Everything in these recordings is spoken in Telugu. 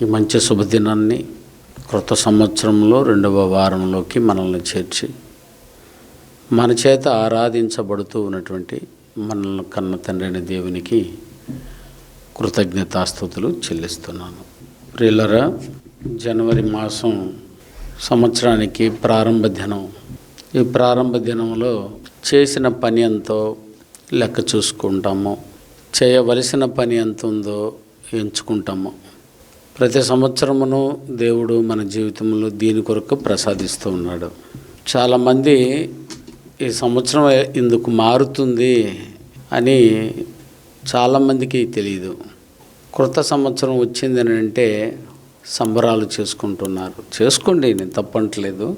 ఈ మంచి శుభదినాన్ని క్రొత్త సంవత్సరంలో 2వ వారంలోకి మనల్ని చేర్చి మన చేత ఆరాధించబడుతూ ఉన్నటువంటి మనల్ని కన్న తండ్రి అయిన దేవునికి కృతజ్ఞతాస్తుతులు చెల్లిస్తున్నాను. ప్రియులారా, జనవరి మాసం సంవత్సరానికి ప్రారంభ దినం. ఈ ప్రారంభ దినంలో చేసిన పని ఎంతో లెక్క చూసుకుంటాము, చేయవలసిన పని ఎంత ఉందో ఎంచుకుంటాము. ప్రతి సంవత్సరమును దేవుడు మన జీవితంలో దీని కొరకు ప్రసాదిస్తూ ఉన్నాడు. చాలామంది ఈ సంవత్సరం ఇందుకు మారుతుంది అని చాలామందికి తెలియదు. క్రొత్త సంవత్సరం వచ్చిందని అంటే సంబరాలు చేసుకుంటున్నారు. చేసుకోండి, నేను తప్పట్లేదు.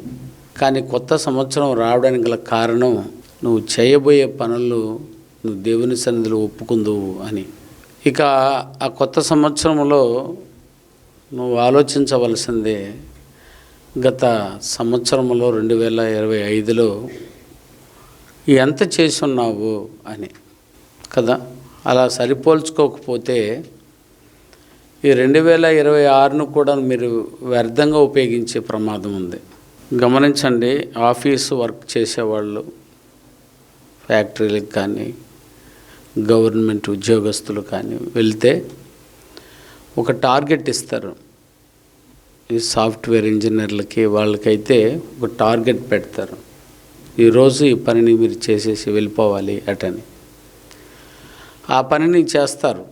కానీ కొత్త సంవత్సరం రావడానికి గల కారణం నువ్వు చేయబోయే పనులు నువ్వు దేవుని సన్నిధిలో ఒప్పుకుందువు అని. ఇక ఆ కొత్త సంవత్సరంలో నువ్వు ఆలోచించవలసిందే, గత సంవత్సరంలో 2025లో ఎంత చేసి ఉన్నావు అని కదా. అలా సరిపోల్చుకోకపోతే ఈ 2026ను కూడా మీరు వ్యర్థంగా ఉపయోగించే ప్రమాదం ఉంది. గమనించండి, ఆఫీసు వర్క్ చేసేవాళ్ళు, ఫ్యాక్టరీలకు కానీ గవర్నమెంట్ ఉద్యోగస్తులు కానీ వెళ్తే ఒక టార్గెట్ ఇస్తారు. ఈ సాఫ్ట్వేర్ ఇంజనీర్లకి వాళ్ళకైతే ఒక టార్గెట్ పెడతారు. ఈరోజు ఈ పనిని మీరు చేసేసి వెళ్ళిపోవాలి అటని. ఆ పనిని చేస్తారు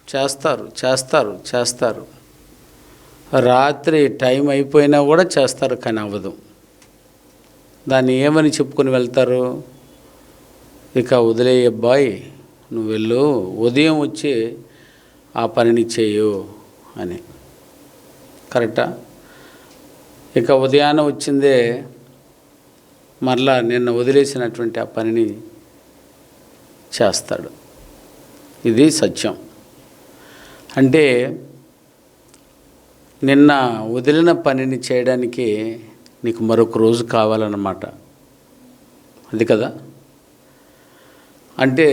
చేస్తారు చేస్తారు చేస్తారు రాత్రి టైం అయిపోయినా కూడా చేస్తారు, కానీ అవ్వదు. దాన్ని ఏమని చెప్పుకొని వెళ్తారు? ఇక వదిలేయ అబ్బాయి, నువ్వు వెళ్ళు, ఉదయం వచ్చి ఆ పనిని చేయు అని. కరెక్టా? ఇక ఉదయాన్నే వచ్చిందే మరలా నిన్న వదిలేసినటువంటి ఆ పనిని చేస్తాడు. ఇది సత్యం. అంటే నిన్న వదిలిన పనిని చేయడానికి నీకు మరొక రోజు కావాలన్నమాట. అది కదా. అంటే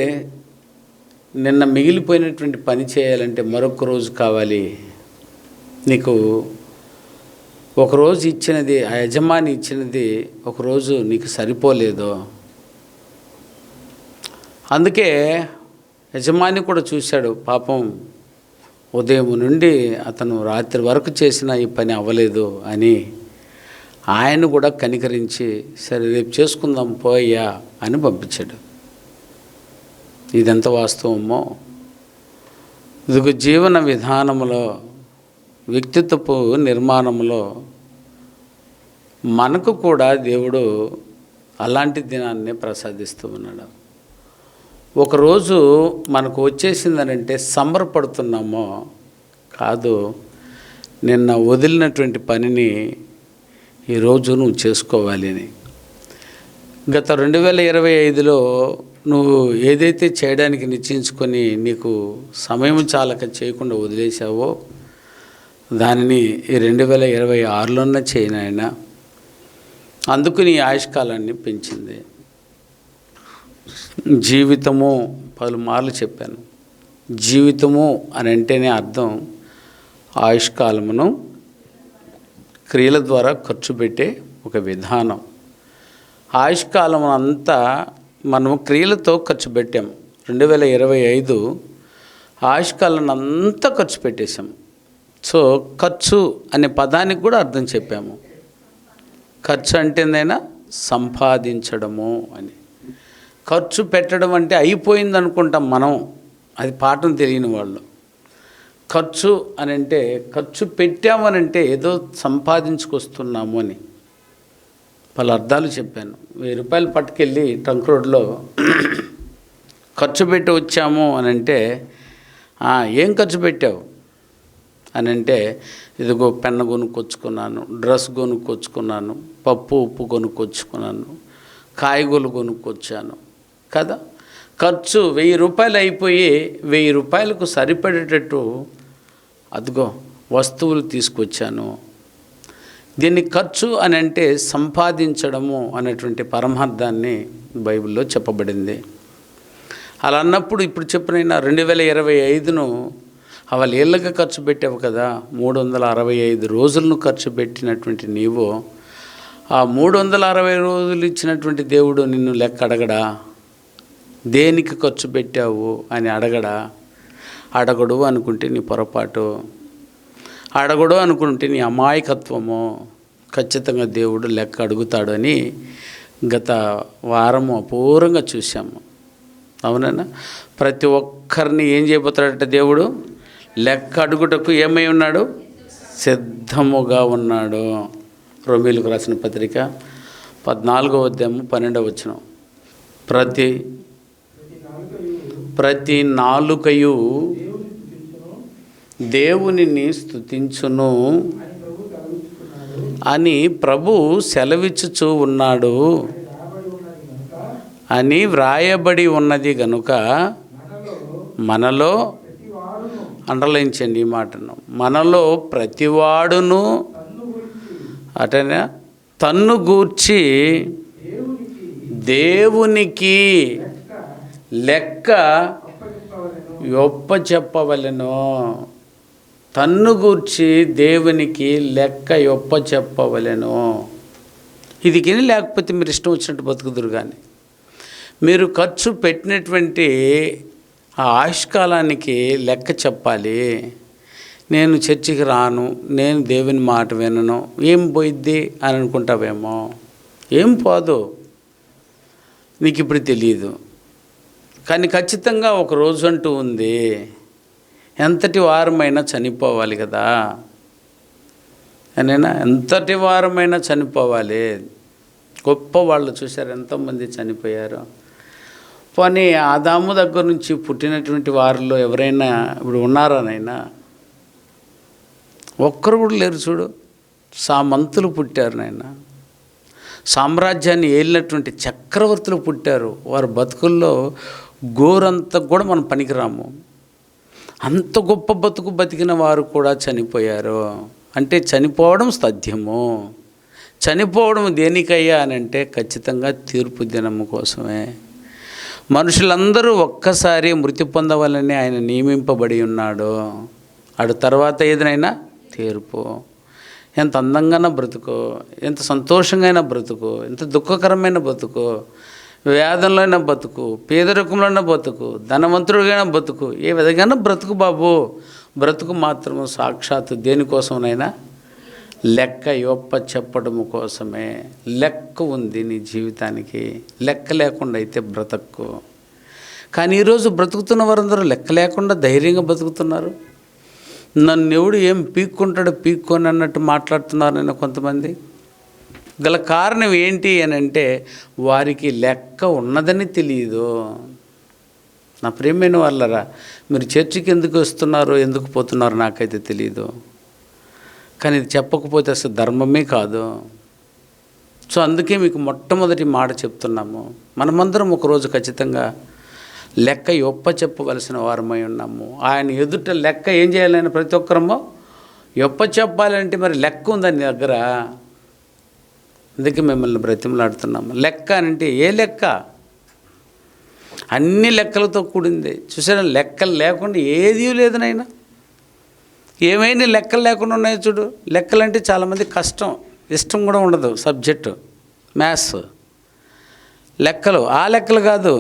నిన్న మిగిలిపోయినటువంటి పని చేయాలంటే మరొక రోజు కావాలి. నీకు ఒకరోజు ఇచ్చినది, ఆ యజమాని ఇచ్చినది ఒకరోజు నీకు సరిపోలేదో. అందుకే యజమాని కూడా చూశాడు, పాపం ఉదయం నుండి అతను రాత్రి వరకు చేసిన ఈ పని అవ్వలేదు అని. ఆయన కూడా కనికరించి సరే రేపు చేసుకుందాం పోయ్యా అని పంపించాడు. ఇదెంత వాస్తవమో. ఇదిగో జీవన విధానంలో, వ్యక్తిత్వపు నిర్మాణంలో మనకు కూడా దేవుడు అలాంటి దినాన్ని ప్రసాదిస్తూ ఉన్నాడు. ఒకరోజు మనకు వచ్చేసిందనంటే సంబరపడుతున్నామో కాదు, నిన్న వదిలినటువంటి పనిని ఈరోజు నువ్వు చేసుకోవాలి అని. గత 2025లో నువ్వు ఏదైతే చేయడానికి నిశ్చయించుకొని నీకు సమయం చాలక చేయకుండా వదిలేసావో దానిని ఈ 2026లోనే చేయనాయన. అందుకు నీ ఆయుష్కాలాన్ని పెంచింది. జీవితము, పలుమార్లు చెప్పాను, జీవితము అని అంటేనే అర్థం ఆయుష్కాలమును క్రియల ద్వారా ఖర్చు పెట్టే ఒక విధానం. ఆయుష్కాలం అంతా మనము క్రియలతో ఖర్చు పెట్టాం. 2025 ఆయుష్కాలం అంతా ఖర్చు పెట్టేశాం. సో ఖర్చు అనే పదానికి కూడా అర్థం చెప్పాము. ఖర్చు అంటేనైనా సంపాదించడము అని. ఖర్చు పెట్టడం అంటే అయిపోయింది అనుకుంటాం మనం, అది పాఠం తెలియని వాళ్ళు. ఖర్చు అని అంటే ఖర్చు పెట్టామనంటే ఏదో సంపాదించుకొస్తున్నాము అని. పలు అర్థాలు చెప్పాను. 1000 రూపాయలు పట్టుకెళ్ళి ట్రంక్ రోడ్లో ఖర్చు పెట్టి వచ్చాము అని అంటే, ఏం ఖర్చు పెట్టావు అని అంటే, ఇదిగో పెన్ను కొనుక్కొచ్చుకున్నాను, డ్రెస్ కొనుక్కొచ్చుకున్నాను, పప్పు ఉప్పు కొనుక్కొచ్చుకున్నాను, కాయగూరలు కొనుక్కొచ్చాను కదా. ఖర్చు 1000 రూపాయలు అయిపోయి 1000 రూపాయలకు సరిపడేటట్టు అదిగో వస్తువులు తీసుకొచ్చాను. దీన్ని ఖర్చు అని అంటే సంపాదించడము అనేటువంటి పరమార్థాన్ని బైబిల్లో చెప్పబడింది. అలా అన్నప్పుడు ఇప్పుడు చెప్పిన 2025ను వాళ్ళు ఏళ్ళగా ఖర్చు పెట్టావు కదా, 365 రోజులను ఖర్చు పెట్టినటువంటి నీవు ఆ 360 రోజులు ఇచ్చినటువంటి దేవుడు నిన్ను లెక్క అడగడా? దేనికి ఖర్చు పెట్టావు అని అడగడా? అడగడు అనుకుంటే నీ పొరపాటు, అడగడు అనుకుంటే నీ అమాయకత్వము. ఖచ్చితంగా దేవుడు లెక్క అడుగుతాడు అని గత వారము అపూర్వంగా చూసాము. అవునన్నా? ప్రతి ఒక్కరిని ఏం చేయబోతాడంటే దేవుడు లెక్క అడుగుటకు ఏమై ఉన్నాడు? సిద్ధముగా ఉన్నాడు. రోమీయులకు రాసిన పత్రిక 14వ అధ్యాయము 12వ వచనం. ప్రతి నాలుకయు దేవునిని స్తుతించును అని ప్రభు సెలవిచ్చుచూ ఉన్నాడు అని వ్రాయబడి ఉన్నది గనుక మనలో, అండర్లైన్ ఈ మాటను, మనలో ప్రతివాడును అటనే తన్ను గూర్చి దేవునికి లెక్క ఒప్పచెప్పవలెను. తన్ను గూర్చి దేవునికి లెక్క ఒప్పచెప్పవలెను. ఇది కిని లేకపోతే మీరు ఇష్టం వచ్చినట్టు బతుకుదురు. కానీ మీరు ఖర్చు పెట్టినటువంటి ఆ ఆయుష్కాలానికి లెక్క చెప్పాలి. నేను చర్చికి రాను, నేను దేవుని మాట వినను, ఏం పోయిద్ది అని అనుకుంటావేమో. ఏం పోదు, నీకు ఇప్పుడు తెలియదు. కానీ ఖచ్చితంగా ఒక రోజు అంటూ ఉంది, ఎంతటి వారమైనా చనిపోవాలి కదా. అనేనా ఎంతటి వారమైనా చనిపోవాలి. గొప్ప వాళ్ళు చూశారు, ఎంతోమంది చనిపోయారు. పోనీ ఆదాము దగ్గర నుంచి పుట్టినటువంటి వారిలో ఎవరైనా ఇప్పుడు ఉన్నారానైనా? ఒక్కరు కూడా లేరు. చూడు, సామంతులు పుట్టారు నాయన, సామ్రాజ్యాన్ని ఏలినటువంటి చక్రవర్తులు పుట్టారు. వారి బతుకుల్లో గోరంతా కూడా మనం పనికిరాము. అంత గొప్ప బతుకు బతికిన వారు కూడా చనిపోయారు. అంటే చనిపోవడం తథ్యము. చనిపోవడం దేనికయ్యా అని అంటే ఖచ్చితంగా తీర్పు దినము కోసమే. మనుషులందరూ ఒక్కసారి మృతి పొందవాలని ఆయన నియమింపబడి ఉన్నాడు. అటు తర్వాత ఏదైనా తీర్పు. ఎంత అందంగా బ్రతుకు, ఎంత సంతోషంగా బ్రతుకు, ఎంత దుఃఖకరమైన బ్రతుకు, వేదంలోనే బతుకు, పేదరికంలోనే బతుకు, ధనవంతుడిగా బతుకు, ఏ విధంగా బ్రతుకు బాబు. బ్రతుకు మాత్రము సాక్షాత్తు దేనికోసమైనా లెక్క చెప్పడము కోసమే. లెక్క ఉంది నీ జీవితానికి. లెక్క లేకుండా అయితే బ్రతక్కు. కానీ ఈరోజు బ్రతుకుతున్న వారందరూ లెక్క లేకుండా ధైర్యంగా బ్రతుకుతున్నారు. నన్ను ఎవడు ఏం పీక్కుంటాడో పీక్కొని అన్నట్టు మాట్లాడుతున్నారు నేను కొంతమంది. గల కారణం ఏంటి అని అంటే వారికి లెక్క ఉన్నదని తెలియదు. నా ప్రియమైన వాళ్ళరా, మీరు చర్చికి ఎందుకు వస్తున్నారో ఎందుకు పోతున్నారో నాకైతే తెలియదు. కానీ ఇది చెప్పకపోతే అసలు ధర్మమే కాదు. సో అందుకే మీకు మొట్టమొదటి మాట చెప్తున్నాము. మనమందరం ఒకరోజు ఖచ్చితంగా లెక్క చెప్పవలసిన వారమై ఉన్నాము. ఆయన ఎదుట లెక్క ఏం చేయాలని ప్రతి ఒక్కరమో చెప్పాలంటే మరి లెక్క ఉందని నీ దగ్గర. అందుకే మిమ్మల్ని బ్రతిమలాడుతున్నాము. లెక్క అంటే ఏ లెక్క? అన్ని లెక్కలతో కూడింది. చూసారా, లెక్కలు లేకుండా ఏదీ లేదు నాయనా. ఏమైనా లెక్కలు లేకుండా ఉన్నాయి చూడు. లెక్కలంటే చాలామంది కష్టం, ఇష్టం కూడా ఉండదు సబ్జెక్టు. మ్యాథ్స్ లెక్కలు, ఆ లెక్కలు కాదు.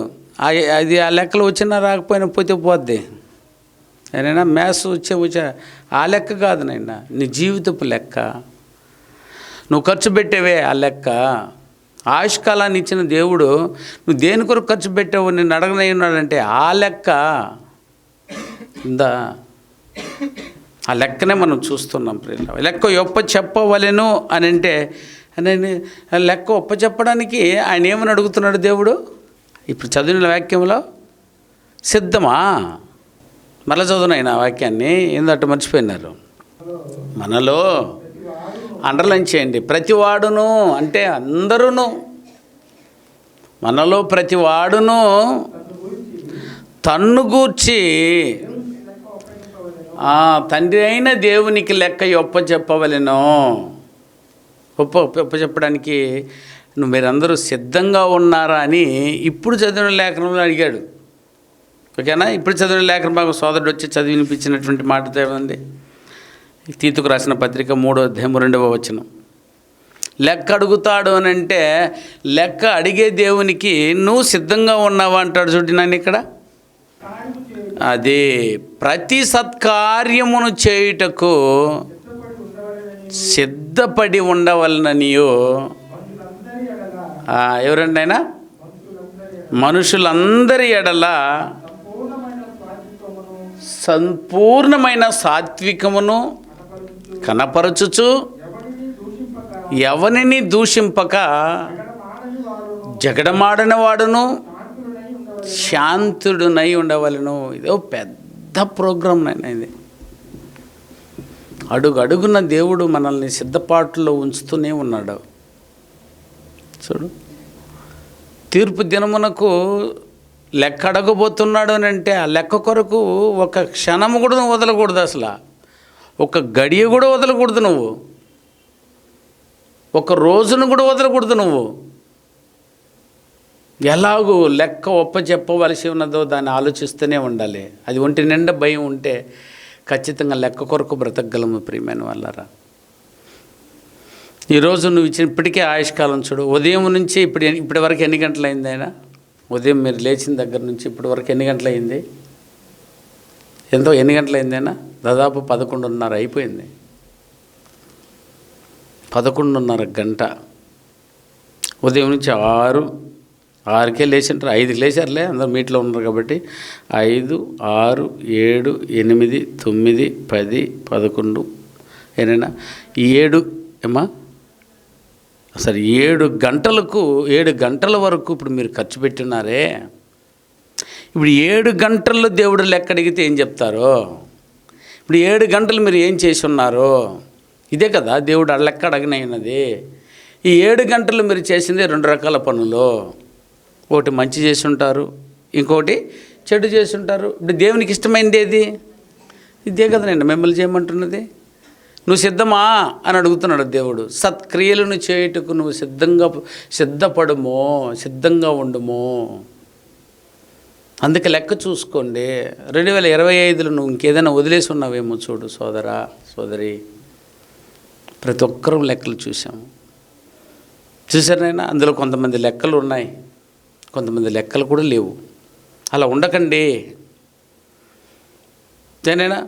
అది ఆ లెక్కలు వచ్చినా రాకపోయినా పోతే పోద్ది. ఏనైనా మ్యాథ్స్ వచ్చా ఆ లెక్క కాదు నాయనా. నీ జీవితపు లెక్క. నువ్వు ఖర్చు పెట్టేవే ఆ లెక్క. ఆయుష్కాలాన్ని ఇచ్చిన దేవుడు నువ్వు దేని కొరకు ఖర్చు పెట్టావు నేను అడగనయ్యున్నాడంటే ఆ లెక్క ఉందా? ఆ లెక్కనే మనం చూస్తున్నాం. లెక్క చెప్పవలెను అని అంటే లెక్క చెప్పడానికి ఆయన ఏమని అడుగుతున్నాడు దేవుడు? ఇప్పుడు చదివిన వాక్యంలో సిద్ధమా? మళ్ళీ చదువునైనా వాక్యాన్ని ఏందంటే మర్చిపోయినారు. మనలో అండర్లైన్ చేయండి. ప్రతివాడును అంటే అందరూ, మనలో ప్రతివాడును తన్ను గూర్చి తండ్రి అయిన దేవునికి లెక్క చెప్పవలెను. చెప్పడానికి మీరందరూ సిద్ధంగా ఉన్నారా అని ఇప్పుడు చదివిన లేఖనంలో అడిగాడు. ఓకేనా? ఇప్పుడు చదివిన లేఖన భాగం సోదరుడు వచ్చి చదివి వినిపించినటువంటి మాట ఏమంది? తీతుకు రాసిన పత్రిక 3వ అధ్యాయం 2వ వచనం. లెక్క అడుగుతాడు అని అంటే లెక్క అడిగే దేవునికి నువ్వు సిద్ధంగా ఉన్నావా అంటాడు. చూడండి నన్ను ఇక్కడ, అదే ప్రతి సత్కార్యమును చేయుటకు సిద్ధపడి ఉండవలననియో. ఎవరండి ఆయన? మనుషులందరి ఎడల సంపూర్ణమైన సాత్వికమును కనపరచుచు ఎవరిని దూషింపక జగడమాడని వాడును శాంతుడునై ఉండవలను. ఇదో పెద్ద ప్రోగ్రాం నాయన ఇది. అడుగు అడుగున దేవుడు మనల్ని సిద్ధపాటులో ఉంచుతూనే ఉన్నాడు. చూడు, తీర్పు దినమునకు లెక్క అడగబోతున్నాడు అని అంటే ఆ లెక్క కొరకు ఒక క్షణము కూడా నువ్వు వదలకూడదు. అసలు ఒక గడియ కూడా వదలకూడదు. నువ్వు ఒక రోజును కూడా వదలకూడదు. నువ్వు ఎలాగూ లెక్క చెప్పవలసి ఉన్నదో దాన్ని ఆలోచిస్తూనే ఉండాలి. అది ఒంటి నిండా భయం ఉంటే ఖచ్చితంగా లెక్క కొరకు బ్రతకగలము. ప్రియమైన వాళ్ళారా, ఈరోజు నువ్వు ఇప్పటికే ఆయుష్కాలం చూడు. ఉదయం నుంచి ఇప్పటి వరకు ఎన్ని గంటలు అయింది ఆయన? ఉదయం మీరు లేచిన దగ్గర నుంచి ఇప్పటి వరకు ఎన్ని గంటలు అయింది? ఎన్ని గంటలు అయింది ఆయన? దాదాపు 11:30 అయిపోయింది. 11:30 గంట. ఉదయం నుంచి 6కే లేచింటారు, 5కి లేచారులే, అందరూ మీట్లో ఉన్నారు కాబట్టి. 5, 6, 7, 8, 9, 10, 11 ఏనైనా 7 ఏమా అసలు 7 గంటల వరకు ఇప్పుడు మీరు ఖర్చు పెట్టినారే. ఇప్పుడు 7 గంటల్లో దేవుడు లెక్క అడిగితే ఏం చెప్తారో? ఇప్పుడు 7 గంటలు మీరు ఏం చేసి ఉన్నారో? ఇదే కదా దేవుడు లెక్క అడగనైనది. ఈ 7 గంటలు మీరు చేసింది 2 రకాల పనులు. ఒకటి మంచి చేసి ఉంటారు, ఇంకొకటి చెడు చేసి ఉంటారు. ఇప్పుడు దేవునికి ఇష్టమైనది ఏది? ఇదే కదా నేను మిమ్మల్ని చేయమంటున్నది. నువ్వు సిద్ధమా అని అడుగుతున్నాడు దేవుడు. సత్క్రియలను చేయుటకు నువ్వు సిద్ధపడుమో, సిద్ధంగా ఉండుమో. అందుకే లెక్క చూసుకోండి. 2025లో నువ్వు ఇంకేదైనా వదిలేసి ఉన్నావేమో చూడు సోదరా, సోదరి. ప్రతి ఒక్కరూ లెక్కలు చూసారైనా అందులో కొంతమంది లెక్కలు ఉన్నాయి, కొంతమంది లెక్కలు కూడా లేవు. అలా ఉండకండి. నేనైనా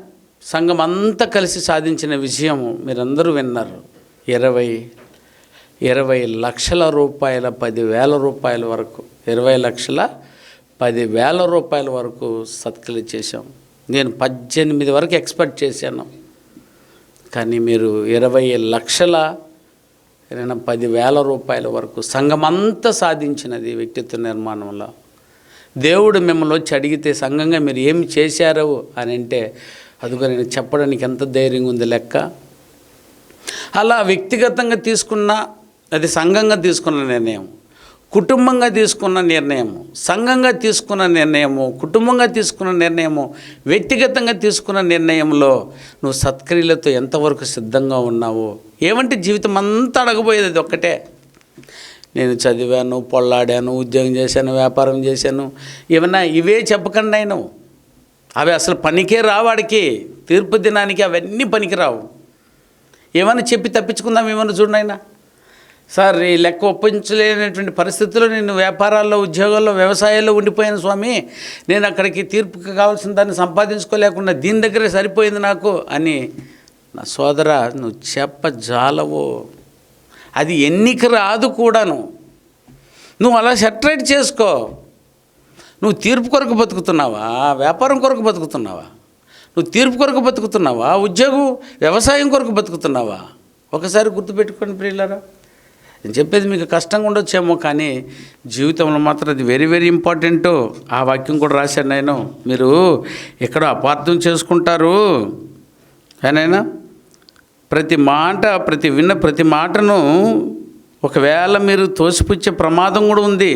సంఘం అంతా కలిసి సాధించిన విషయం మీరందరూ విన్నారు. 20 లక్షల రూపాయల 10,000 రూపాయల వరకు, 20 లక్షల 10,000 రూపాయల వరకు సత్క్రియ చేశాం. నేను 18 వరకు ఎక్స్పెక్ట్ చేశాను, కానీ మీరు 20 లక్షల 10,000 రూపాయల వరకు సంఘమంతా సాధించినది వ్యక్తిత్వ నిర్మాణంలో. దేవుడు మిమ్మల్ని వచ్చి అడిగితే సంఘంగా మీరు ఏమి చేశారు అని అంటే అదిగో నేను చెప్పడానికి ఎంత ధైర్యంగా ఉంది లెక్క. అలా వ్యక్తిగతంగా తీసుకున్న, అది సంఘంగా తీసుకున్న నిర్ణయం, కుటుంబంగా తీసుకున్న నిర్ణయము, సంఘంగా తీసుకున్న నిర్ణయము, కుటుంబంగా తీసుకున్న నిర్ణయము, వ్యక్తిగతంగా తీసుకున్న నిర్ణయంలో నువ్వు సత్క్రియలతో ఎంతవరకు సిద్ధంగా ఉన్నావో. ఏమంటే జీవితం అంతా అడగబోయేది అది ఒక్కటే. నేను చదివాను, పొల్లాడాను, ఉద్యోగం చేశాను, వ్యాపారం చేశాను, ఏమన్నా ఇవే చెప్పకండి ఆయన. అవి అసలు పనికే రావాడికి. తీర్పు దినానికి అవన్నీ పనికిరావు. ఏమైనా చెప్పి తప్పించుకుందాం ఏమన్నా చూడండి ఆయన. సార్ ఈ లెక్క ఒప్పించలేనటువంటి పరిస్థితుల్లో నేను వ్యాపారాల్లో, ఉద్యోగాల్లో, వ్యవసాయాల్లో ఉండిపోయాను స్వామి, నేను అక్కడికి తీర్పుకి కావాల్సిన దాన్ని సంపాదించుకోలేకుండా దీని దగ్గరే సరిపోయింది నాకు అని నా సోదరా నువ్వు చెప్పజాలవో. అది ఎన్నిక రాదు కూడాను. నువ్వు అలా సెటరేట్ చేసుకో. నువ్వు తీర్పు కొరకు బతుకుతున్నావా, వ్యాపారం కొరకు బతుకుతున్నావా? నువ్వు తీర్పు కొరకు బతుకుతున్నావా, ఉద్యోగం వ్యవసాయం కొరకు బతుకుతున్నావా? ఒకసారి గుర్తుపెట్టుకోండి ప్రియులారా. నేను చెప్పేది మీకు కష్టంగా ఉండొచ్చేమో, కానీ జీవితంలో మాత్రం అది వెరీ వెరీ ఇంపార్టెంట్. ఆ వాక్యం కూడా రాశాను నేను. మీరు ఎక్కడో అపార్థం చేసుకుంటారు. ఏనైనా ప్రతి మాటను ఒకవేళ మీరు తోసిపుచ్చే ప్రమాదం కూడా ఉంది.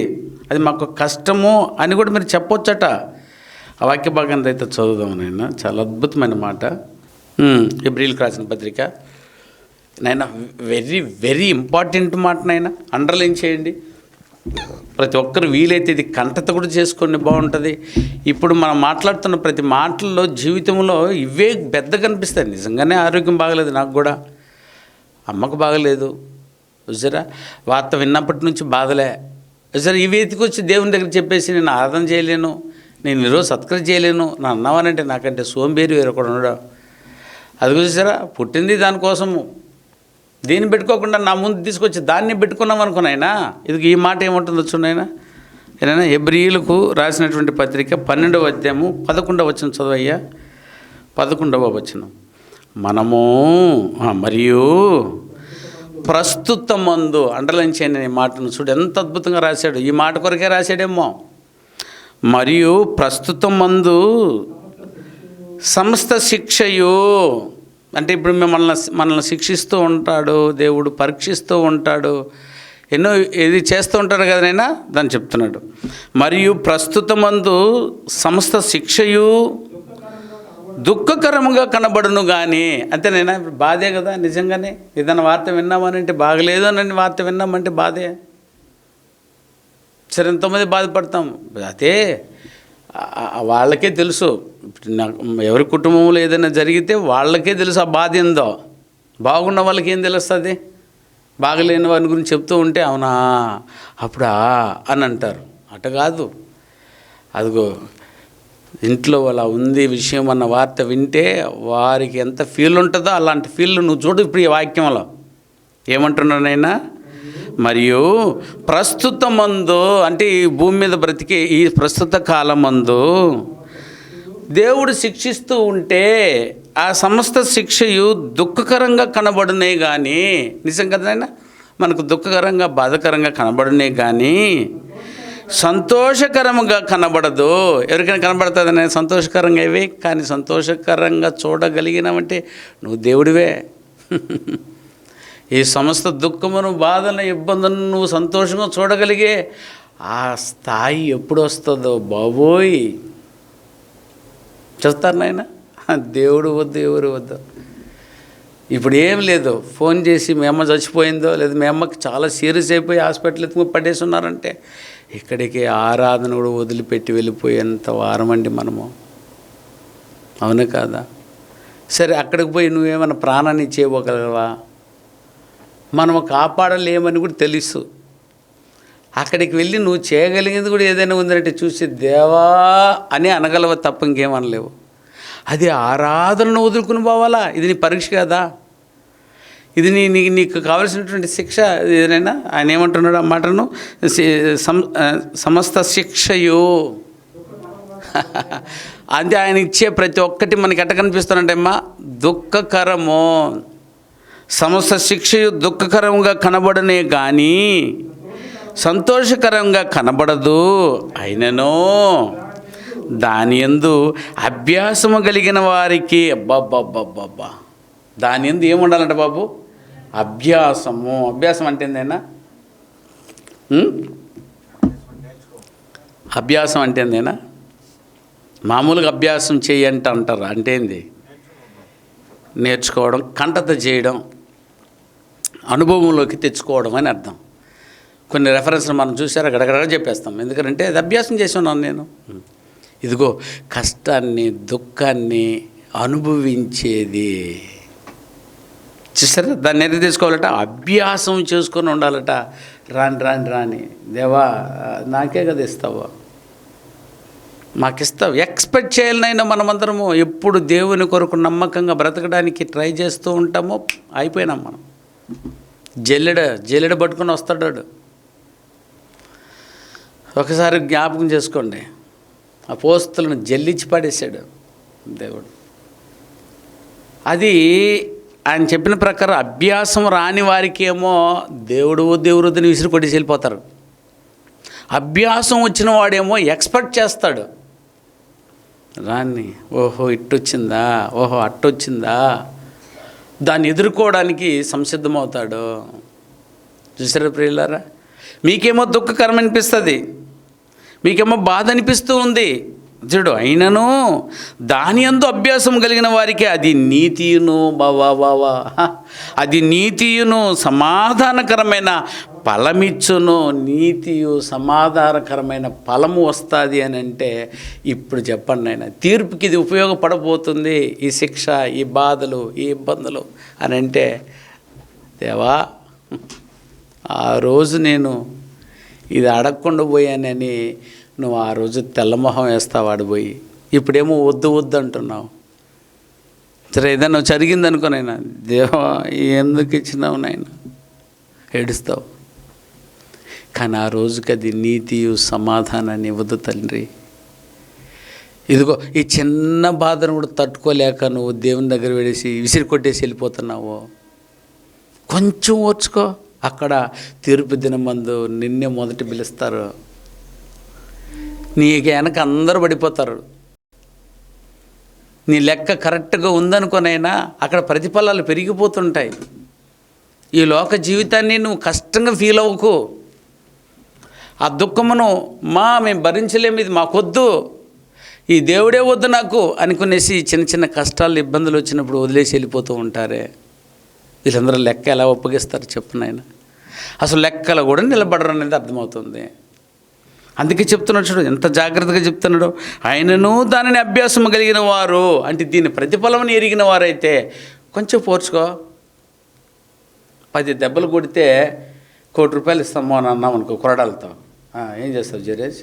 అది మాకు కష్టము అని కూడా మీరు చెప్పొచ్చట. ఆ వాక్య భాగాన్ని అయితే చదువుదాం నాయన. చాలా అద్భుతమైన మాట. హెబ్రీయులకు రాసిన పత్రిక నాయన, వెరీ వెరీ ఇంపార్టెంట్ మాట నాయన. అండర్లైన్ చేయండి. ప్రతి ఒక్కరు వీలైతే ఇది కంటత కూడా చేసుకోండి, బాగుంటుంది. ఇప్పుడు మనం మాట్లాడుతున్న ప్రతి మాటల్లో జీవితంలో ఇవే పెద్దగా కనిపిస్తాయి. నిజంగానే ఆరోగ్యం బాగలేదు, నాకు కూడా, అమ్మకు బాగలేదు, చూసారా, వార్త విన్నప్పటి నుంచి బాధలే, సరే ఇవి ఎత్తుకొచ్చి దేవుని దగ్గర చెప్పేసి నేను ఆరాధన చేయలేను, నేను ఈరోజు సత్కృతి చేయలేను, నా అన్నవానంటే నాకంటే సోంబేరి వేరొకడు ఉండడం. అది చూసారా, పుట్టింది దానికోసము, దీన్ని పెట్టుకోకుండా నా ముందు తీసుకొచ్చి దాన్ని పెట్టుకున్నాం అనుకున్నాయినా. ఇది ఈ మాట ఏముంటుందో చూడైనా ఏదైనా హెబ్రీయులకు రాసినటువంటి పత్రిక 12వ అధ్యాయము 11వ వచనం చదవయ్యా. 11వ వచనం. మనము మరియు ప్రస్తుతమందు, అండర్లైన్ చేయండి ఈ మాటను, చూడు ఎంత అద్భుతంగా రాశాడు. ఈ మాట కొరకే రాశాడేమో. మరియు ప్రస్తుతమందు సమస్త శిక్షయు, అంటే ఇప్పుడు మనల్ని శిక్షిస్తూ ఉంటాడు దేవుడు, పరీక్షిస్తూ ఉంటాడు, ఎన్నో ఇది చేస్తూ ఉంటాడు కదా నైనా, దాన్ని చెప్తున్నాడు. మరియు ప్రస్తుతమందు సమస్త శిక్షయు దుఃఖకరముగా కనబడును కానీ, అంతేనైనా. ఇప్పుడు బాధే కదా నిజంగానే. ఏదైనా వార్త విన్నామనంటే బాగలేదు అని వార్త విన్నామంటే బాధే. సరే ఎంతోమంది బాధపడతాం, అదే వాళ్ళకే తెలుసు. ఎవరి కుటుంబంలో ఏదైనా జరిగితే వాళ్ళకే తెలుసు ఆ బాధ ఏందో. బాగున్న వాళ్ళకి ఏం తెలుస్తుంది? బాగలేని వారి గురించి చెప్తూ ఉంటే అవునా అప్పుడా అని అంటారు. అట కాదు, అదిగో ఇంట్లో అలా ఉంది విషయం అన్న వార్త వింటే వారికి ఎంత ఫీల్ ఉంటుందో అలాంటి ఫీల్ నువ్వు చూడు. ఇప్పుడు ఈ వాక్యంలో ఏమంటున్నానైనా, మరియు ప్రస్తుతమందు, అంటే ఈ భూమి మీద బ్రతికే ఈ ప్రస్తుత కాలమందు దేవుడు శిక్షిస్తూ ఉంటే ఆ సమస్త శిక్షయు దుఃఖకరంగా కనబడునే కానీ, నిజం కదైనా, మనకు దుఃఖకరంగా బాధకరంగా కనబడునే కానీ సంతోషకరంగా కనబడదు. ఎవరికైనా కనబడుతుందనే సంతోషకరంగా ఇవే, కానీ సంతోషకరంగా చూడగలిగినామంటే నువ్వు దేవుడివే. ఈ సమస్త దుఃఖమును, బాధను, ఇబ్బందులను నువ్వు సంతోషంగా చూడగలిగే ఆ స్థాయి ఎప్పుడు వస్తుందో బాబోయ్ చూస్తారు నాయన. దేవుడు వద్దు, ఎవరు వద్దు. ఇప్పుడు ఏం లేదు, ఫోన్ చేసి మీ అమ్మ చచ్చిపోయిందో, లేదా మీ అమ్మకి చాలా సీరియస్ అయిపోయి హాస్పిటల్ ఎత్తుకు పడేసి ఉన్నారంటే ఇక్కడికి ఆరాధన కూడా వదిలిపెట్టి వెళ్ళిపోయేంత వారమండి మనము, అవును కాదా? సరే అక్కడికి పోయి నువ్వేమైనా ప్రాణాన్ని ఇచ్చేయగలవా? మనము కాపాడలేమని కూడా తెలుసు. అక్కడికి వెళ్ళి నువ్వు చేయగలిగింది కూడా ఏదైనా ఉందంటే చూసి దేవా అని అనగలవ తప్ప ఇంకేమనలేవు. అది ఆరాధనను వదులుకుని పోవాలా? ఇది నీ పరీక్ష కదా, ఇది నీకు కావలసినటువంటి శిక్ష. ఏదైనా ఆయన ఏమంటున్నాడు ఆ మాటను, సమస్త శిక్షయు అంటే ఆయన ఇచ్చే ప్రతి ఒక్కటి మనకి ఎట్ట కనిపిస్తానంటేమ్మా దుఃఖకరము. సమస్త శిక్షయు దుఃఖకరంగా కనబడనే కానీ సంతోషకరంగా కనబడదు. అయినను దాని యందు అభ్యాసము కలిగిన వారికి, అబ్బాబ్బాబ్బాబ్బా, దాని యందు ఏముండాలంట బాబు? అభ్యాసము. అభ్యాసం అంటే ఏందైనా? అభ్యాసం అంటే ఏందైనా? మామూలుగా అభ్యాసం చేయంట అంటారు. అంటే ఏంది? నేర్చుకోవడం, కంటత చేయడం, అనుభవంలోకి తెచ్చుకోవడం అని అర్థం. కొన్ని రెఫరెన్స్లు మనం చూసారా, గడగడగా చెప్పేస్తాం. ఎందుకంటే అది అభ్యాసం చేసి ఉన్నాను నేను. ఇదిగో కష్టాన్ని, దుఃఖాన్ని అనుభవించేది చూసారా, దాన్ని ఎదురు తీసుకోవాలట, అభ్యాసం చేసుకొని ఉండాలట. రాని దేవా నాకే కదా ఇస్తావా, మాకిస్తావు, ఎక్స్పెక్ట్ చేయాలనైనా మనమందరము ఎప్పుడు దేవుని కొరకు నమ్మకంగా బ్రతకడానికి ట్రై చేస్తూ ఉంటామో అయిపోయినాం మనం. జల్లెడ పట్టుకొని వస్తాడు. ఒకసారి జ్ఞాపకం చేసుకోండి, అపోస్తలులను జల్లించి పడేశాడు దేవుడు. అది ఆయన చెప్పిన ప్రకారం అభ్యాసం రాని వారికి ఏమో దేవుడిని విసిరి కొట్టేసి వెళ్ళిపోతారు. అభ్యాసం వచ్చిన వాడేమో ఎక్స్పెక్ట్ చేస్తాడు, రాని ఓహో ఇట్టొచ్చిందా, ఓహో అట్టొచ్చిందా, దాన్ని ఎదుర్కోవడానికి సంసిద్ధమవుతాడు. చూసారా ప్రియులారా, మీకేమో దుఃఖకరం అనిపిస్తుంది, మీకేమో బాధ అనిపిస్తూ ఉంది చూడు. అయినను దాని యందు అభ్యాసం కలిగిన వారికి అది నీతియును అది నీతియును సమాధానకరమైన ఫలమిచ్చును, నీతియు సమాధానకరమైన ఫలము వస్తుంది అని అంటే ఇప్పుడు చెప్పండి నాయన, తీర్పుకి ఇది ఉపయోగపడబోతుంది, ఈ శిక్ష, ఈ బాధలు, ఈ ఇబ్బందులు అని అంటే, దేవా ఆ రోజు నేను ఇది అడగకుండా పోయానని నువ్వు ఆ రోజు తెల్లమొహం వేస్తావు ఆడిపోయి, ఇప్పుడేమో వద్దు వద్దు అంటున్నావు. సరే ఏదన్నా జరిగిందనుకో నాయన, దేవా ఎందుకు ఇచ్చినావు నాయన, ఏడుస్తావు. కానీ ఆ రోజుకి అది నీతియు సమాధానాన్ని ఇవ్వదు తండ్రి. ఇదిగో ఈ చిన్న బాధను కూడా తట్టుకోలేక నువ్వు దేవుని దగ్గర వెళ్ళేసి విసిరి కొట్టేసి వెళ్ళిపోతున్నావు. కొంచెం ఓర్చుకో, అక్కడ తీర్పు దినమందు నిన్నే మొదట పిలుస్తారు. నీకు వెనక అందరూ పడిపోతారు. నీ లెక్క కరెక్ట్గా ఉందనుకోనైనా అక్కడ ప్రతిఫలాలు పెరిగిపోతుంటాయి. ఈ లోక జీవితాన్ని నువ్వు కష్టంగా ఫీల్ అవ్వకు. ఆ దుఃఖమును మేము భరించలేము, ఇది మాకొద్దు, ఈ దేవుడే వద్దు నాకు అనుకునేసి చిన్న చిన్న కష్టాలు, ఇబ్బందులు వచ్చినప్పుడు వదిలేసి వెళ్ళిపోతూ ఉంటారే. వీళ్ళందరూ లెక్క ఎలా ఒప్పగిస్తారు చెప్పు నాయన. అసలు లెక్కలు కూడా నిలబడరు అనేది అర్థమవుతుంది. అందుకే చెప్తున్నాడు చూడు, ఎంత జాగ్రత్తగా చెప్తున్నాడు. ఆయనను దానిని అభ్యాసం కలిగిన వారు, అంటే దీని ప్రతిఫలం ఎరిగిన వారైతే కొంచెం పోర్చుకో. 10 దెబ్బలు కొడితే ₹1,00,00,000 ఇస్తామో అని అన్నాం అనుకో కొరడాలతో, ఏం చేస్తావు జరేజ్?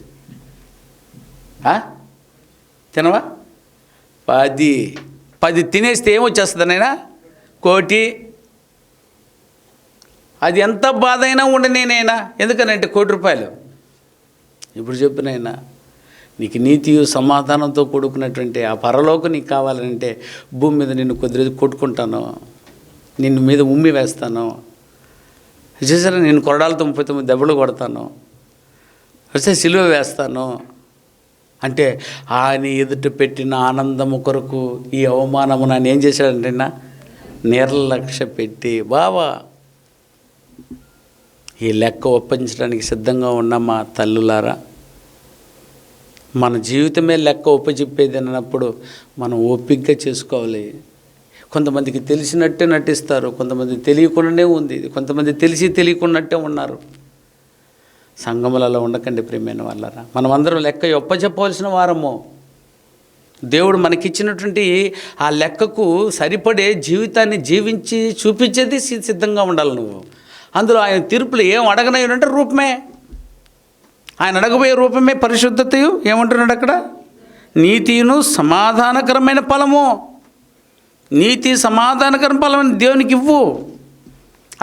తినవా? 10 తినేస్తే ఏమొచ్చేస్తుంది నైనా? 1,00,00,000. అది ఎంత బాధ అయినా ఉండనేనైనా, ఎందుకనంటే ₹1,00,00,000. ఇప్పుడు చెప్పినైనా నీకు నీతియు సమాధానంతో కూడుకున్నటువంటి ఆ పరలోకం నీకు కావాలంటే భూమి మీద నిన్ను కొద్ది రోజు కొట్టుకుంటాను, నిన్ను మీద ఉమ్మి వేస్తాను, చూసారా నేను కొరడాలతో 39 దెబ్బలు కొడతాను, వస్తే సిలువ వేస్తాను అంటే ఆయన ఎదుట పెట్టిన ఆనందము కొరకు ఈ అవమానము నన్ను ఏం చేశాడంటే నిర్లక్ష్య పెట్టి, బావా ఈ లెక్క ఒప్పించడానికి సిద్ధంగా ఉన్నమా తల్లులారా? మన జీవితమే లెక్క ఒప్పచెప్పేది అన్నప్పుడు మనం ఓపికగా చేసుకోవాలి. కొంతమందికి తెలిసినట్టే నటిస్తారు, కొంతమంది తెలియకుండానే ఉంది, కొంతమంది తెలిసి తెలియకున్నట్టే ఉన్నారు. సంఘములలో ఉండకండి ప్రియమైన వాళ్ళరా. మనమందరం లెక్క ఒప్పచెప్పవలసిన వారము. దేవుడు మనకిచ్చినటువంటి ఆ లెక్కకు సరిపడే జీవితాన్ని జీవించి చూపించేది సిద్ధంగా ఉండాలి నువ్వు. అందులో ఆయన తీర్పులు ఏం అడగనయ్యంటే రూపమే, ఆయన అడగబోయే రూపమే పరిశుద్ధతయు. ఏమంటున్నాడు అక్కడ? నీతిను సమాధానకరమైన ఫలము. నీతి సమాధానకరమైన ఫలం దేవునికి ఇవ్వు.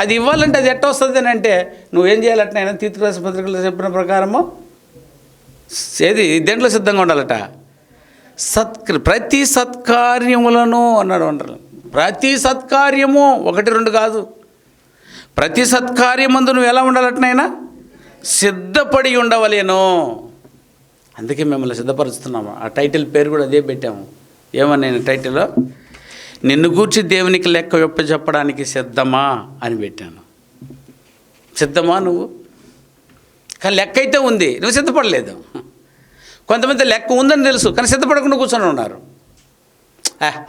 అది ఇవ్వాలంటే అది ఎట్ట వస్తుంది అని అంటే నువ్వేం చేయాలంటే ఆయన తీర్పు రాసిన పత్రికలు చెప్పిన ప్రకారము ఏది దేంట్లో సిద్ధంగా ఉండాలట? ప్రతి సత్కార్యములను అన్నాడు. అంటారు ప్రతి సత్కార్యము, 1 2 కాదు. ప్రతి సత్కార్యమందు నువ్వు ఎలా ఉండాలటనైనా సిద్ధపడి ఉండవలేను. అందుకే మిమ్మల్ని సిద్ధపరుస్తున్నాము. ఆ టైటిల్ పేరు కూడా అదే పెట్టాము. ఏమన్నా టైటిల్? నిన్ను గూర్చి దేవునికి లెక్క చెప్పడానికి సిద్ధమా అని పెట్టాను. సిద్ధమా నువ్వు? కానీ లెక్క అయితే ఉంది, నువ్వు సిద్ధపడలేదు. కొంతమంది లెక్క ఉందని తెలుసు కానీ సిద్ధపడకుండా కూర్చొని ఉన్నారు.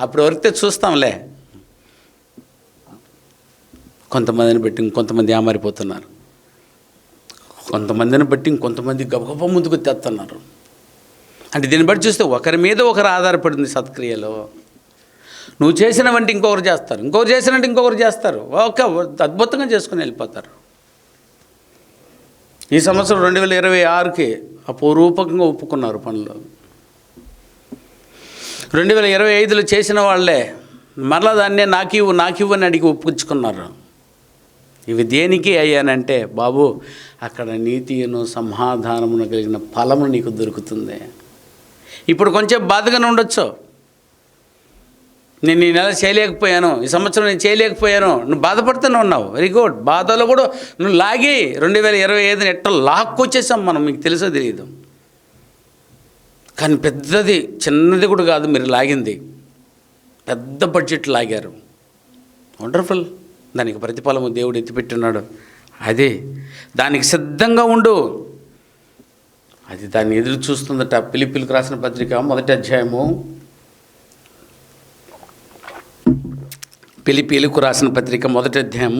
అప్పుడు వరికితే చూస్తాంలే. కొంతమందిని బట్టి ఇంకొంతమంది ఏమారిపోతున్నారు, కొంతమందిని బట్టి ఇంకొంతమంది గబగబ ముందుకు తెస్తున్నారు. అంటే దీన్ని బట్టి చూస్తే ఒకరి మీద ఒకరు ఆధారపడింది సత్క్రియలో. నువ్వు చేసినవంటే ఇంకొకరు చేస్తారు, ఇంకొకరు చేసినట్టు ఇంకొకరు చేస్తారు, అద్భుతంగా చేసుకుని వెళ్ళిపోతారు. ఈ సంవత్సరం 2026కి అపూర్వకంగా ఒప్పుకున్నారు పనులు. 2025లో చేసిన వాళ్ళే మరలా దాన్నే నాకివ్వు అని అడిగి ఒప్పుకుంచుకున్నారు. ఇవి దేనికి అయ్యానంటే బాబు అక్కడ నీతిను సమాధానమును కలిగిన ఫలము నీకు దొరుకుతుంది. ఇప్పుడు కొంచెం బాధగానే ఉండొచ్చు, నేను ఈ నెల చేయలేకపోయాను, ఈ సంవత్సరం నేను చేయలేకపోయాను, నువ్వు బాధపడుతూనే ఉన్నావు. Very good. బాధలో కూడా నువ్వు లాగి 2025 ఎట్ట లాక్కొచ్చేసాం మనం, మీకు తెలుసో తెలియదు. కానీ పెద్దది చిన్నది కూడా కాదు మీరు లాగింది, పెద్ద బడ్జెట్ లాగారు. వండర్ఫుల్. దానికి ప్రతిఫలము దేవుడు ఎత్తిపెట్టున్నాడు. అదే దానికి సిద్ధంగా ఉండు. అది దాన్ని ఎదురు చూస్తుందట. ఫిలిప్పీయులకు రాసిన పత్రిక 1వ అధ్యాయము, ఫిలిప్పీయులకు రాసిన పత్రిక 1వ అధ్యాయం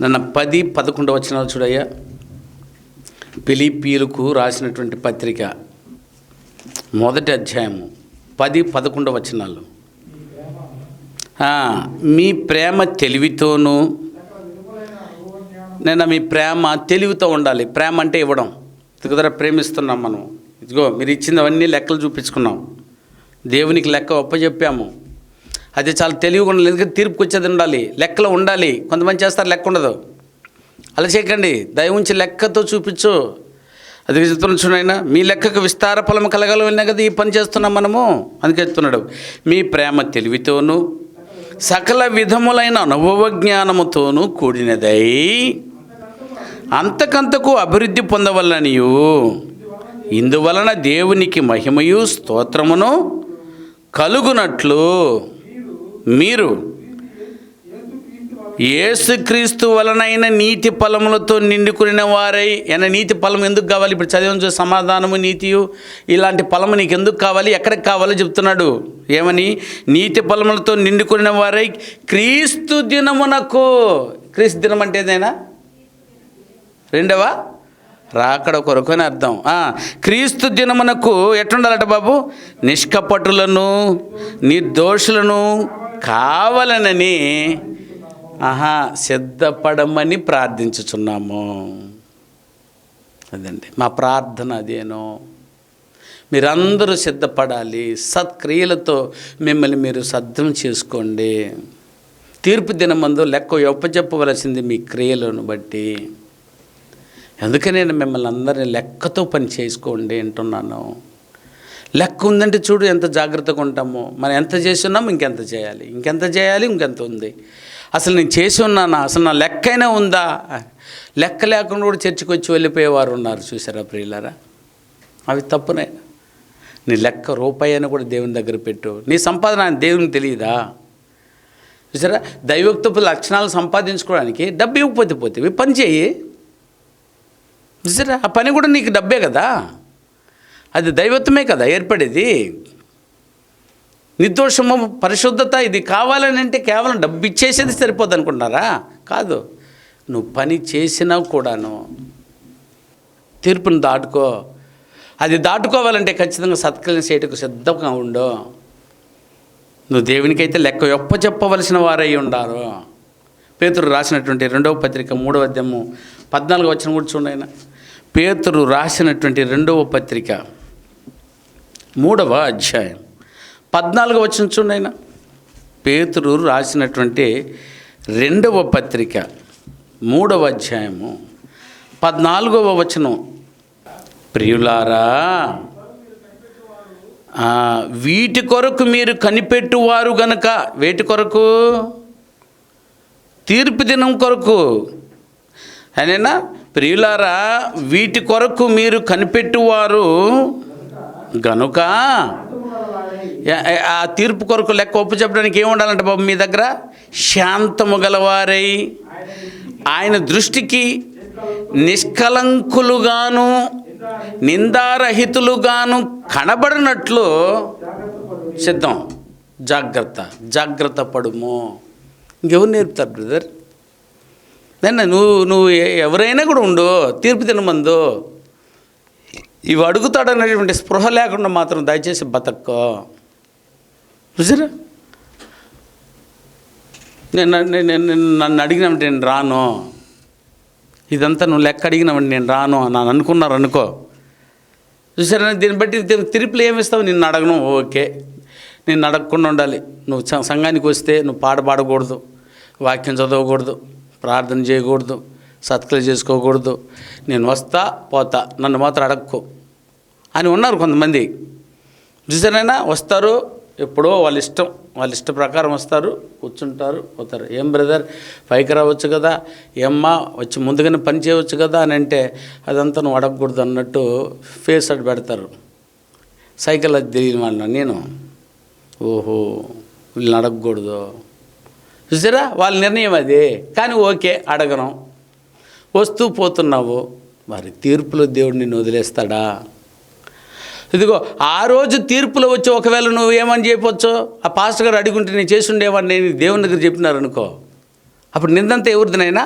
నన్ను 10-11 వచనాలు చూడయ్యా. ఫిలిప్పీయులకు రాసినటువంటి పత్రిక 1వ అధ్యాయము 10-11 వచనాలు. మీ ప్రేమ తెలివితోనూ, నేను మీ ప్రేమ తెలివితో ఉండాలి. ప్రేమ అంటే ఇవ్వడం. ఇదిగో ప్రేమిస్తున్నాం మనం, ఇదిగో మీరు ఇచ్చినవన్నీ లెక్కలు చూపించుకున్నాం, దేవునికి లెక్క ఒప్పచెప్పాము. అది చాలా తెలివిగా ఉండాలి. ఎందుకంటే తీర్పుకి వచ్చేది ఉండాలి, లెక్కలో ఉండాలి. కొంతమంది చేస్తారు, లెక్క ఉండదు. అలా చేయకండి, దయ ఉంచి లెక్కతో చూపించు. అది చెప్తున్నాడు చూడైనా, మీ లెక్కకు విస్తార ఫలం కలగలవన్నా కదా ఈ పని చేస్తున్నాం మనము. అందుకే చెప్తున్నాడు, మీ ప్రేమ తెలివితోనూ సకల విధములైన అనుభవ జ్ఞానముతోనూ కూడినదై అంతకంతకు అభివృద్ధి పొందవలనియు, ఇందువలన దేవునికి మహిమయు స్తోత్రమును కలుగునట్లు మీరు యేసుక్రీస్తు వలనైన నీతి ఫలములతో నిండుకున్న వారై. నీతి ఫలం ఎందుకు కావాలి? ఇప్పుడు చదివిన సమాధానము, నీతియు, ఇలాంటి ఫలము నీకు ఎందుకు కావాలి, ఎక్కడికి కావాలో చెప్తున్నాడు. ఏమని? నీతి ఫలములతో నిండుకున్న వారై క్రీస్తు దినమునకు. క్రీస్తు దినం అంటే ఏదైనా రెండవ రాకడ కొరకు అని అర్థం. క్రీస్తు దినమునకు ఎట్లుండాలట బాబు? నిష్కపటులను నిర్దోషులను కావాలనని సిద్ధపడమని ప్రార్థించుచున్నాము. అదండి మా ప్రార్థన. అదేనో మీరందరూ సిద్ధపడాలి. సత్క్రియలతో మిమ్మల్ని మీరు సిద్ధం చేసుకోండి. తీర్పు దినమందు లెక్క ఒప్పచెప్పవలసింది మీ క్రియలను బట్టి. అందుకనే నేను మిమ్మల్ని అందరినీ లెక్కతో పని చేసుకోండి అంటున్నాను. లెక్క ఉందంటే చూడు ఎంత జాగ్రత్తగా ఉంటామో. మనం ఎంత చేసి ఉన్నాము, ఇంకెంత చేయాలి, ఇంకెంత చేయాలి, ఇంకెంత ఉంది. అసలు నేను చేసి ఉన్నానా, అసలు నా లెక్క అయినా ఉందా? లెక్క లేకుండా కూడా చర్చికి వచ్చి వెళ్ళిపోయేవారు ఉన్నారు, చూసారా ప్రియులారా? అవి తప్పునే. నీ లెక్క రూపాయి అయినా కూడా దేవుని దగ్గర పెట్టు. నీ సంపాదన దేవునికి తెలియదా? చూసారా, దైవోక్తపు లక్షణాలు సంపాదించుకోవడానికి డబ్బు ఇవ్వకపోతే పోతే పని చేయి. చూసారా, ఆ పని కూడా నీకు డబ్బే కదా, అది దైవత్వమే కదా ఏర్పడేది. నిర్దోషము, పరిశుద్ధత ఇది కావాలని అంటే కేవలం డబ్బు ఇచ్చేసేది సరిపోద్ది అనుకుంటున్నారా? కాదు, నువ్వు పని చేసినా కూడాను తీర్పును దాటుకో. అది దాటుకోవాలంటే ఖచ్చితంగా సత్క్రియలు చేయటకు సిద్ధంగా ఉండో. నువ్వు దేవునికైతే లెక్క ఒప్పచెప్పవలసిన వారై ఉండారు. పేతురు రాసినటువంటి 2వ పత్రిక 3వ అధ్యాయము 14వ వచనం కూడా చూడండి. పేతురు రాసినటువంటి 2వ పత్రిక 3వ అధ్యాయం 14వ వచనం చూడండి. పేతురు రాసినటువంటి 2వ పత్రిక 3వ అధ్యాయము 14వ వచనం. ప్రియులారా, వీటి కొరకు మీరు కనిపెట్టువారు గనుక. వేటి కొరకు? తీర్పు దినం కొరకు. అయినా ప్రియులారా, వీటి కొరకు మీరు కనిపెట్టువారు గనుక. ఆ తీర్పు కొరకు లెక్క ఒప్పు చెప్పడానికి ఏముండాలంటే బాబు మీ దగ్గర? శాంతము గలవారై ఆయన దృష్టికి నిష్కలంకులుగాను నిందారహితులుగాను కనబడినట్లు సిద్ధం. జాగ్రత్త పడుము. ఇంకెవరు నేర్పుతారు బ్రదర్? నువ్వు ఎవరైనా కూడా ఉండు, తీర్పు తినమందు ఇవి అడుగుతాడనేటువంటి స్పృహ లేకుండా మాత్రం దయచేసి బతక్కో. చూసారా, నన్ను అడిగినామంటే నేను రాను, ఇదంతా నువ్వు లెక్క అడిగినామంటే నేను రాను అని అనుకున్నారు అనుకో. చూసారా, దీన్ని బట్టి తిరుపులు ఏమిస్తావు? నిన్ను అడగను, ఓకే, నిన్ను అడగకుండా ఉండాలి. నువ్వు సంఘానికి వస్తే నువ్వు పాడకూడదు, వాక్యం చదవకూడదు, ప్రార్థన చేయకూడదు, సత్క్రియలు చేసుకోకూడదు. నేను వస్తా పోతా, నన్ను మాత్రం అడక్కో అని ఉన్నారు కొంతమంది. చూసారైనా వస్తారు, ఎప్పుడో వాళ్ళ ఇష్ట ప్రకారం వస్తారు, కూర్చుంటారు, పోతారు. ఏం బ్రదర్ పైకి రావచ్చు కదా, ఏమ్మా వచ్చి ముందుగానే పని చేయవచ్చు కదా అని అంటే అదంతా నువ్వు అడగకూడదు అన్నట్టు ఫేస్ అడ్డు పెడతారు. సైకిల్ అది తెలియని వాళ్ళ నేను, ఓహో వీళ్ళని అడగకూడదు. చూసారా, వాళ్ళ నిర్ణయం అది. కానీ ఓకే అడగను, వస్తూ పోతున్నావు. మరి తీర్పులో దేవుడు నిన్ను వదిలేస్తాడా? ఇదిగో ఆ రోజు తీర్పులో వచ్చి ఒకవేళ నువ్వు ఏమని చెప్పొచ్చు, ఆ పాస్టర్ గారు అడుగుంటే నేను చేసి ఉండేవాడిని, నేను దేవుని దగ్గర చెప్పినారనుకో, అప్పుడు నిందంతా ఎవరిదినైనా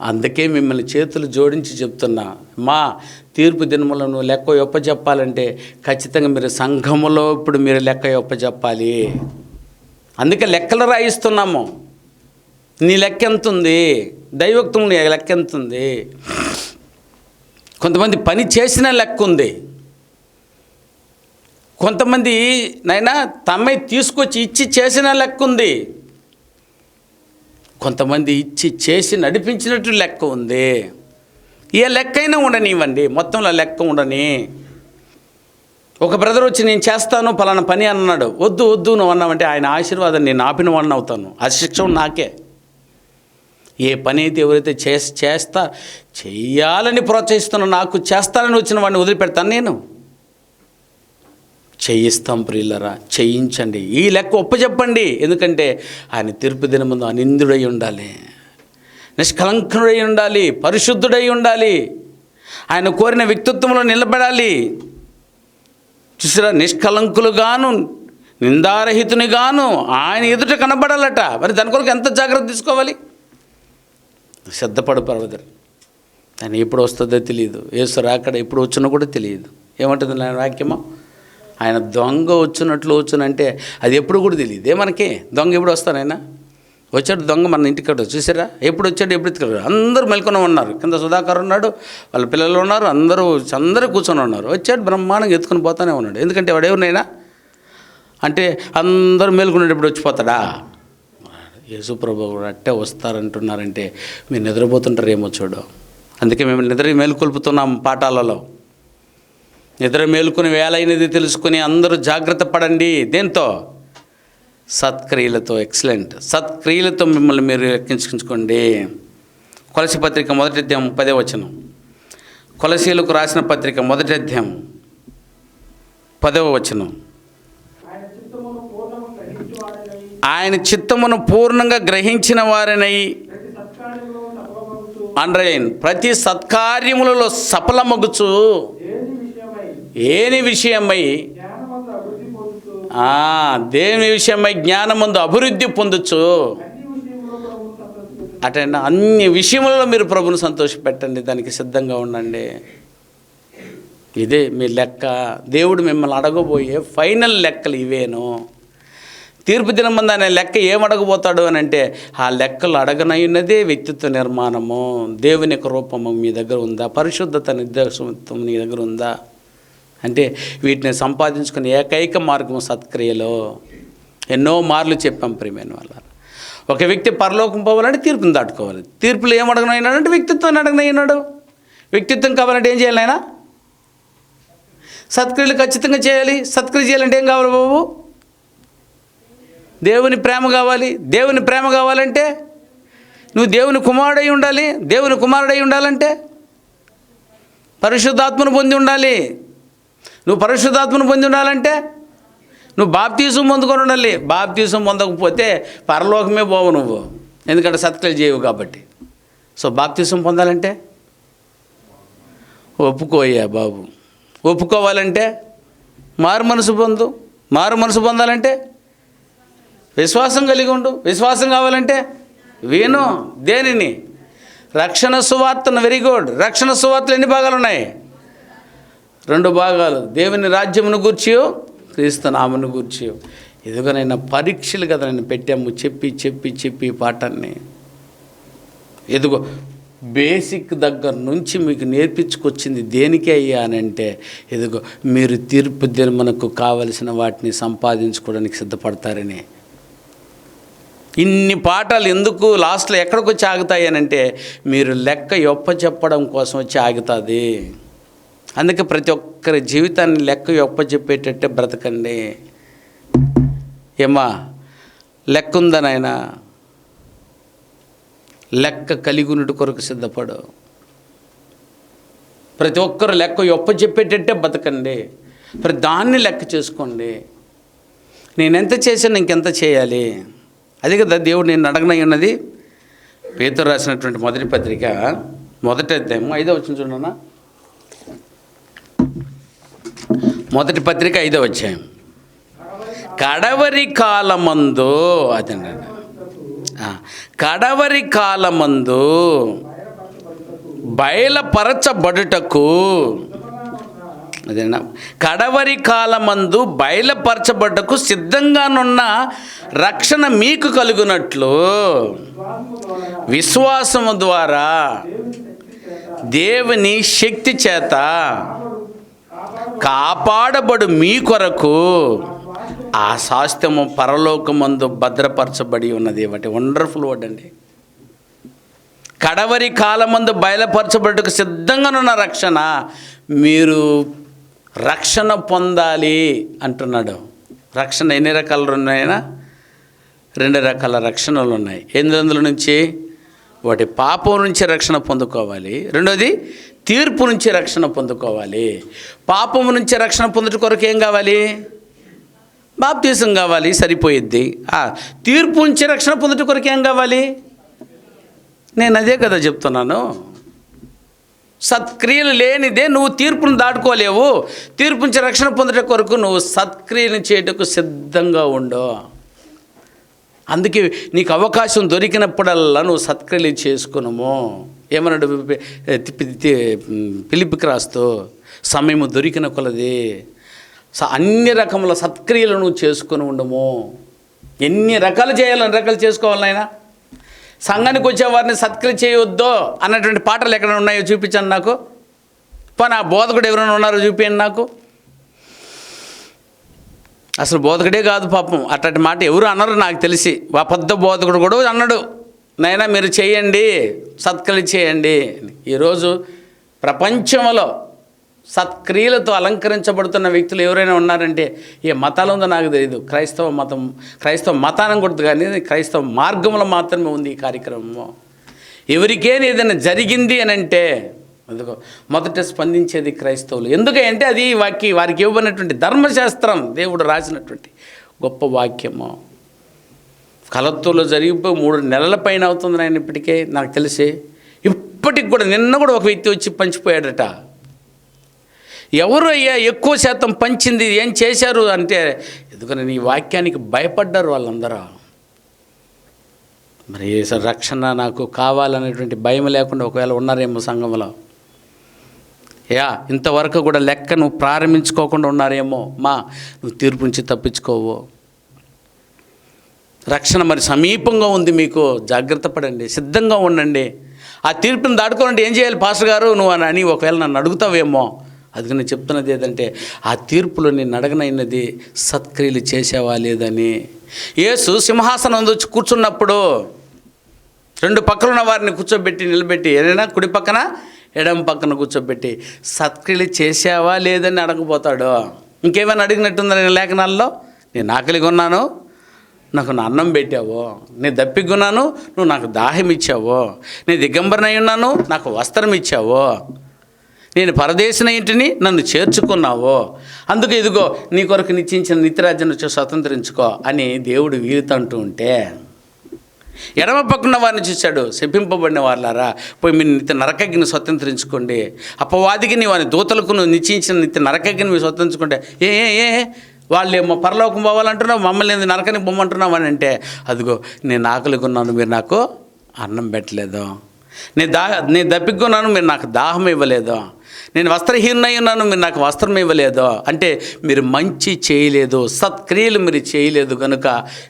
అందుకే మిమ్మల్ని చేతులు జోడించి చెప్తున్నా, మా తీర్పు దినములను లెక్క ఒప్పచెప్పాలంటే ఖచ్చితంగా మీరు సంఘములో ఇప్పుడు మీరు లెక్క ఒప్పచెప్పాలి. అందుకే లెక్కలు రాయిస్తున్నాము. నీ లెక్క ఎంత ఉంది, దైవోక్తం నీ లెక్క ఎంత ఉంది. కొంతమంది పని చేసిన లెక్క ఉంది, కొంతమంది నైనా తమ్మే తీసుకొచ్చి ఇచ్చి చేసిన లెక్క ఉంది, కొంతమంది ఇచ్చి చేసి నడిపించినట్టు లెక్క ఉంది. ఏ లెక్క అయినా ఉండనివ్వండి, మొత్తంలో లెక్క ఉండని. ఒక బ్రదర్ వచ్చి నేను చేస్తాను పలానా పని అన్నాడు, వద్దు వద్దు నువ్వు అన్నావంటే ఆయన ఆశీర్వాదం నేను ఆపిన వాడిని అవుతాను, ఆ శిక్ష నాకే. ఏ పని అయితే ఎవరైతే చెయ్యాలని ప్రోత్సహిస్తున్నా, నాకు చేస్తానని వచ్చిన వాడిని వదిలిపెడతాను నేను? చేయిస్తాం ప్రియులరా, చేయించండి, ఈ లెక్క ఒప్పచెప్పండి. ఎందుకంటే ఆయన తీర్పు దినం ముందు అనిందుడై ఉండాలి, నిష్కలంకుడై ఉండాలి, పరిశుద్ధుడై ఉండాలి, ఆయన కోరిన వ్యక్తిత్వంలో నిలబడాలి. చూసారా, నిష్కలంకులుగాను నిందారహితునిగాను ఆయన ఎదుట కనబడాలట. మరి దాని కొరకు ఎంత జాగ్రత్త తీసుకోవాలి? సిద్ధపడు బ్రదర్. ఆయన ఎప్పుడు వస్తుందో తెలియదు, యేసు రాకడ ఎప్పుడు వచ్చినా కూడా తెలియదు. ఏమంటుంది నా వాక్యమో? ఆయన దొంగ వచ్చినట్లు వచ్చునంటే అది ఎప్పుడు కూడా తెలియదు. మనకి దొంగ ఎప్పుడు వస్తాను? ఆయన వచ్చాడు దొంగ మన ఇంటికాడ, చూసారా ఎప్పుడు వచ్చాడు, ఎప్పుడు ఎత్తుకాడు. అందరూ మెలుకొని ఉన్నారు, కింద సుధాకర్ ఉన్నాడు, వాళ్ళ పిల్లలు ఉన్నారు, అందరూ కూర్చొని ఉన్నారు. వచ్చాడు బ్రహ్మాండంగా ఎత్తుకొని పోతానే ఉన్నాడు. ఎందుకంటే వాడు ఎవరినైనా అంటే అందరూ మేలుకునేటప్పుడు వచ్చిపోతాడా? యేసుప్రభు కూడా అట్టే వస్తారంటున్నారంటే మీరు నిద్రపోతుంటారేమో చూడు. అందుకే మేము నిద్ర మేలుకొల్పుతున్నాం పాఠాలలో. నిద్ర మేలుకుని వేలైనది తెలుసుకుని అందరూ జాగ్రత్త పడండి. దేంతో? సత్క్రియలతో. ఎక్సలెంట్. సత్క్రియలతో మిమ్మల్ని మీరు ఎక్కించుకోండి. కొలసి పత్రిక 1వ అధ్యాయం 10వ వచనం. కొలసీలకు రాసిన పత్రిక 1వ అధ్యాయం 10వ వచనం. ఆయన చిత్తమును పూర్ణంగా గ్రహించిన వారినై అండ్రైన్ ప్రతి సత్కార్యములలో సఫలమగుచు ఏని విషయమై దేని విషయమై జ్ఞానమందు అభివృద్ధి పొందొచ్చు. అటే అన్ని విషయములలో మీరు ప్రభుని సంతోషపెట్టండి, దానికి సిద్ధంగా ఉండండి. ఇదే మీ లెక్క. దేవుడు మిమ్మల్ని అడగబోయే ఫైనల్ లెక్కలు ఇవేను. తీర్పు దినం ముందు ఆయన లెక్క ఏమడగబోతాడు అని అంటే, ఆ లెక్కలు అడగనైనదే వ్యక్తిత్వ నిర్మాణము, దేవుని యొక్క రూపము మీ దగ్గర ఉందా, పరిశుద్ధత నిర్దేశం మీ దగ్గర ఉందా అంటే వీటిని సంపాదించుకునే ఏకైక మార్గం సత్క్రియలో. ఎన్నో మార్లు చెప్పాం ప్రియమైన వాళ్ళ. ఒక వ్యక్తి పరలోకం పోవాలంటే తీర్పుని దాటుకోవాలి. తీర్పులు ఏం అడగనైనాడంటే వ్యక్తిత్వాన్ని అడగనైనాడు. వ్యక్తిత్వం కావాలంటే ఏం చేయాలి ఆయన? సత్క్రియలు ఖచ్చితంగా చేయాలి. సత్క్రియ చేయాలంటే ఏం కావాలి బాబు? దేవుని ప్రేమ కావాలి. దేవుని ప్రేమ కావాలంటే నువ్వు దేవుని కుమారుడై ఉండాలి. దేవుని కుమారుడై ఉండాలంటే పరిశుద్ధాత్మను పొంది ఉండాలి. నువ్వు పరిశుద్ధాత్మను పొంది ఉండాలంటే నువ్వు బాప్తీసం పొందుకొని ఉండాలి. బాప్తీసం పొందకపోతే పరలోకమే పోవు నువ్వు, ఎందుకంటే సత్క్రియలు చేయవు కాబట్టి. సో బాప్తీసం పొందాలంటే ఒప్పుకోయ్యా బాబు. ఒప్పుకోవాలంటే మారు మనసు పొందు. మారు మనసు పొందాలంటే విశ్వాసం కలిగి ఉండు. విశ్వాసం కావాలంటే విను. దేనిని? రక్షణ సువార్తను. Very good. రక్షణ సువార్తలు ఎన్ని భాగాలు ఉన్నాయి? 2 భాగాలు. దేవుని రాజ్యమును గూర్చియో క్రీస్తు నామను గూర్చియో. ఎదుగునైనా పరీక్షలు కదా నేను పెట్టాము, చెప్పి చెప్పి చెప్పి పాఠాన్ని. ఎదుగో బేసిక్ దగ్గర నుంచి మీకు నేర్పించుకొచ్చింది దేనికి అయ్యా అని అంటే, ఎదుగో మీరు తీర్పు దినమునకు కావలసిన వాటిని సంపాదించుకోవడానికి సిద్ధపడతారని. ఇన్ని పాఠాలు ఎందుకు లాస్ట్లో ఎక్కడికి వచ్చి ఆగుతాయి అని అంటే, మీరు లెక్క చెప్పడం కోసం వచ్చి ఆగుతుంది. అందుకే ప్రతి ఒక్కరి జీవితాన్ని లెక్క చెప్పేటట్టే బ్రతకండి. ఏమా లెక్క ఉందా నాయనా? లెక్క కలిగునుడి కొరకు సిద్ధపడు. ప్రతి ఒక్కరు లెక్క చెప్పేటట్టే బతకండి. ప్రతి దాన్ని లెక్క చేసుకోండి. నేనెంత చేశాను ఇంకెంత చేయాలి, అది కదా దేవుడు నేను అడగనై ఉన్నది. పేతురు రాసినటువంటి 1వ పత్రిక 1వ అధ్యాయం 5వ వచనం చూడన్నా. 1వ పత్రిక 5వ అధ్యాయం. కడవరి కాలమందు, అదే కడవరి కాలమందు బయలుపరచబడుటకు, అదేనా, కడవరి కాలమందు బయలుపరచబడ్డకు సిద్ధంగానున్న రక్షణ మీకు కలుగునట్లు విశ్వాసము ద్వారా దేవుని శక్తి చేత కాపాడబడు మీ కొరకు ఆ స్వాస్థ్యము పరలోకమందు భద్రపరచబడి ఉన్నది. వాటి వండర్ఫుల్ వర్డ్ అండి. కడవరి కాలమందు బయలుపరచబడుటకు సిద్ధంగానున్న రక్షణ, మీరు రక్షణ పొందాలి అంటున్నాడు. రక్షణ ఎన్ని రకాలు ఉన్నాయినా? 2 రకాల రక్షణలు ఉన్నాయి. ఎందులో నుంచి? ఒకటి పాపం నుంచి రక్షణ పొందుకోవాలి, రెండోది తీర్పు నుంచి రక్షణ పొందుకోవాలి. పాపం నుంచి రక్షణ పొందుట కొరకు ఏం కావాలి? బాప్తిసం కావాలి, సరిపోయిద్ది. తీర్పు నుంచి రక్షణ పొందుట కొరకు ఏం కావాలి? నేను అదే కదా చెప్తున్నాను. సత్క్రియలు లేనిదే నువ్వు తీర్పును దాటుకోలేవు. తీర్పు నుంచి రక్షణ పొందుట కొరకు నువ్వు సత్క్రియలు చేయటకు సిద్ధంగా ఉండు. అందుకే నీకు అవకాశం దొరికినప్పుడల్లా నువ్వు సత్క్రియలు చేసుకున్నాము. ఏమన్నాడు ఫిలిప్పీకి రాస్తూ? సమయము దొరికిన కొలది అన్ని రకముల సత్క్రియలు నువ్వు చేసుకుని ఉండము. ఎన్ని రకాలు చేయాలని రకాలు చేసుకోవాలైనా. సంఘానికి వచ్చే వారిని సత్క్రియ చేయవద్దు అన్నటువంటి పాటలు ఎక్కడ ఉన్నాయో చూపించండి నాకు. నా బోధకుడు ఎవరైనా ఉన్నారో చూపించండి నాకు. అసలు బోధకుడే కాదు పాపం, అట్లాంటి మాట ఎవరు అన్నారు నాకు తెలిసి. అబద్ధ బోధకుడు కూడా అన్నాడు, నైనా మీరు చేయండి, సత్క్రియ చేయండి. ఈరోజు ప్రపంచంలో సత్క్రియలతో అలంకరించబడుతున్న వ్యక్తులు ఎవరైనా ఉన్నారంటే ఏ మతాలు ఉందో నాకు తెలియదు. క్రైస్తవ మతానం కొడుతు, కానీ క్రైస్తవ మార్గంలో మాత్రమే ఉంది ఈ కార్యక్రమము. ఎవరికైనా ఏదైనా జరిగింది అని అంటే అందుకో మొదట స్పందించేది క్రైస్తవులు. ఎందుకంటే అది వారికి ఇవ్వబడినటువంటి ధర్మశాస్త్రం, దేవుడు రాసినటువంటి గొప్ప వాక్యము. కలత్తులో జరిగిపోయి 3 నెలల పైన అవుతుంది ఆయన ఇప్పటికే నాకు తెలిసి. ఇప్పటికి కూడా నిన్న కూడా ఒక వ్యక్తి వచ్చి పంచిపోయాడట. ఎవరు అయ్యా ఎక్కువ శాతం పంచింది, ఏం చేశారు అంటే, ఎందుకని నీ వాక్యానికి భయపడ్డారు వాళ్ళందరూ. మరి రక్షణ నాకు కావాలనేటువంటి భయం లేకుండా ఒకవేళ ఉన్నారేమో సంఘంలో. ఇంతవరకు కూడా లెక్క నువ్వు ప్రారంభించుకోకుండా ఉన్నారేమో. నువ్వు తీర్పు నుంచి తప్పించుకోవు. రక్షణ మరి సమీపంగా ఉంది మీకు. జాగ్రత్త పడండి, సిద్ధంగా ఉండండి. ఆ తీర్పుని దాటుకోవాలంటే ఏం చేయాలి పాస్టర్ గారు నువ్వు అని ఒకవేళ నన్ను అడుగుతావేమో. అది నేను చెప్తున్నది ఏంటంటే, ఆ తీర్పులో నేను అడగనైనది సత్క్రియలు చేసేవా లేదని. యేసు సింహాసనం వచ్చి కూర్చున్నప్పుడు 2 పక్కన ఉన్న వారిని కూర్చోబెట్టి నిలబెట్టి, ఏదైనా కుడి పక్కన ఎడమ పక్కన కూర్చోబెట్టి సత్క్రియలు చేసావా లేదని అడగపోతాడు. ఇంకేమైనా అడిగినట్టుందా నేను లేఖనాల్లో? నేను ఆకలిగా ఉన్నాను, నాకు నా అన్నం పెట్టావు. నేను దప్పికొన్నాను, నువ్వు నాకు దాహం ఇచ్చావు. నేను దిగంబరనై ఉన్నాను, నాకు వస్త్రం ఇచ్చావు. నేను పరదేశిన ఇంటిని నన్ను చేర్చుకున్నావు. అందుకే ఇదిగో నీ కొరకు నిశ్చయించిన నిత్యరాజ్యం వచ్చి స్వతంత్రించుకో అని దేవుడు వీరితో అంటూ ఉంటే, ఎడమ పక్కన వారిని చూశాడు, శపింపబడిన వాళ్ళారా పోయి మీరు నిత్య నరకగ్ని స్వతంత్రించుకోండి. అపవాదికి నీ వారి దూతలకు నువ్వు నిశ్చయించిన నిత్య నరకగ్ని మీరు స్వతంత్రించుకుంటే, వాళ్ళేమో పరలోకం పోవాలంటున్నావు, మమ్మల్ని నరకని పొమ్మంటున్నావు అని అంటే, అదిగో నేను ఆకలిగొన్నాను, మీరు నాకు అన్నం పెట్టలేదు. నేను దప్పికొన్నాను, మీరు నాకు దాహం ఇవ్వలేదు. నేను వస్త్రహీనై ఉన్నాను, మీరు నాకు వస్త్రం ఇవ్వలేదు. అంటే మీరు మంచి చేయలేదు, సత్క్రియలు మీరు చేయలేదు కనుక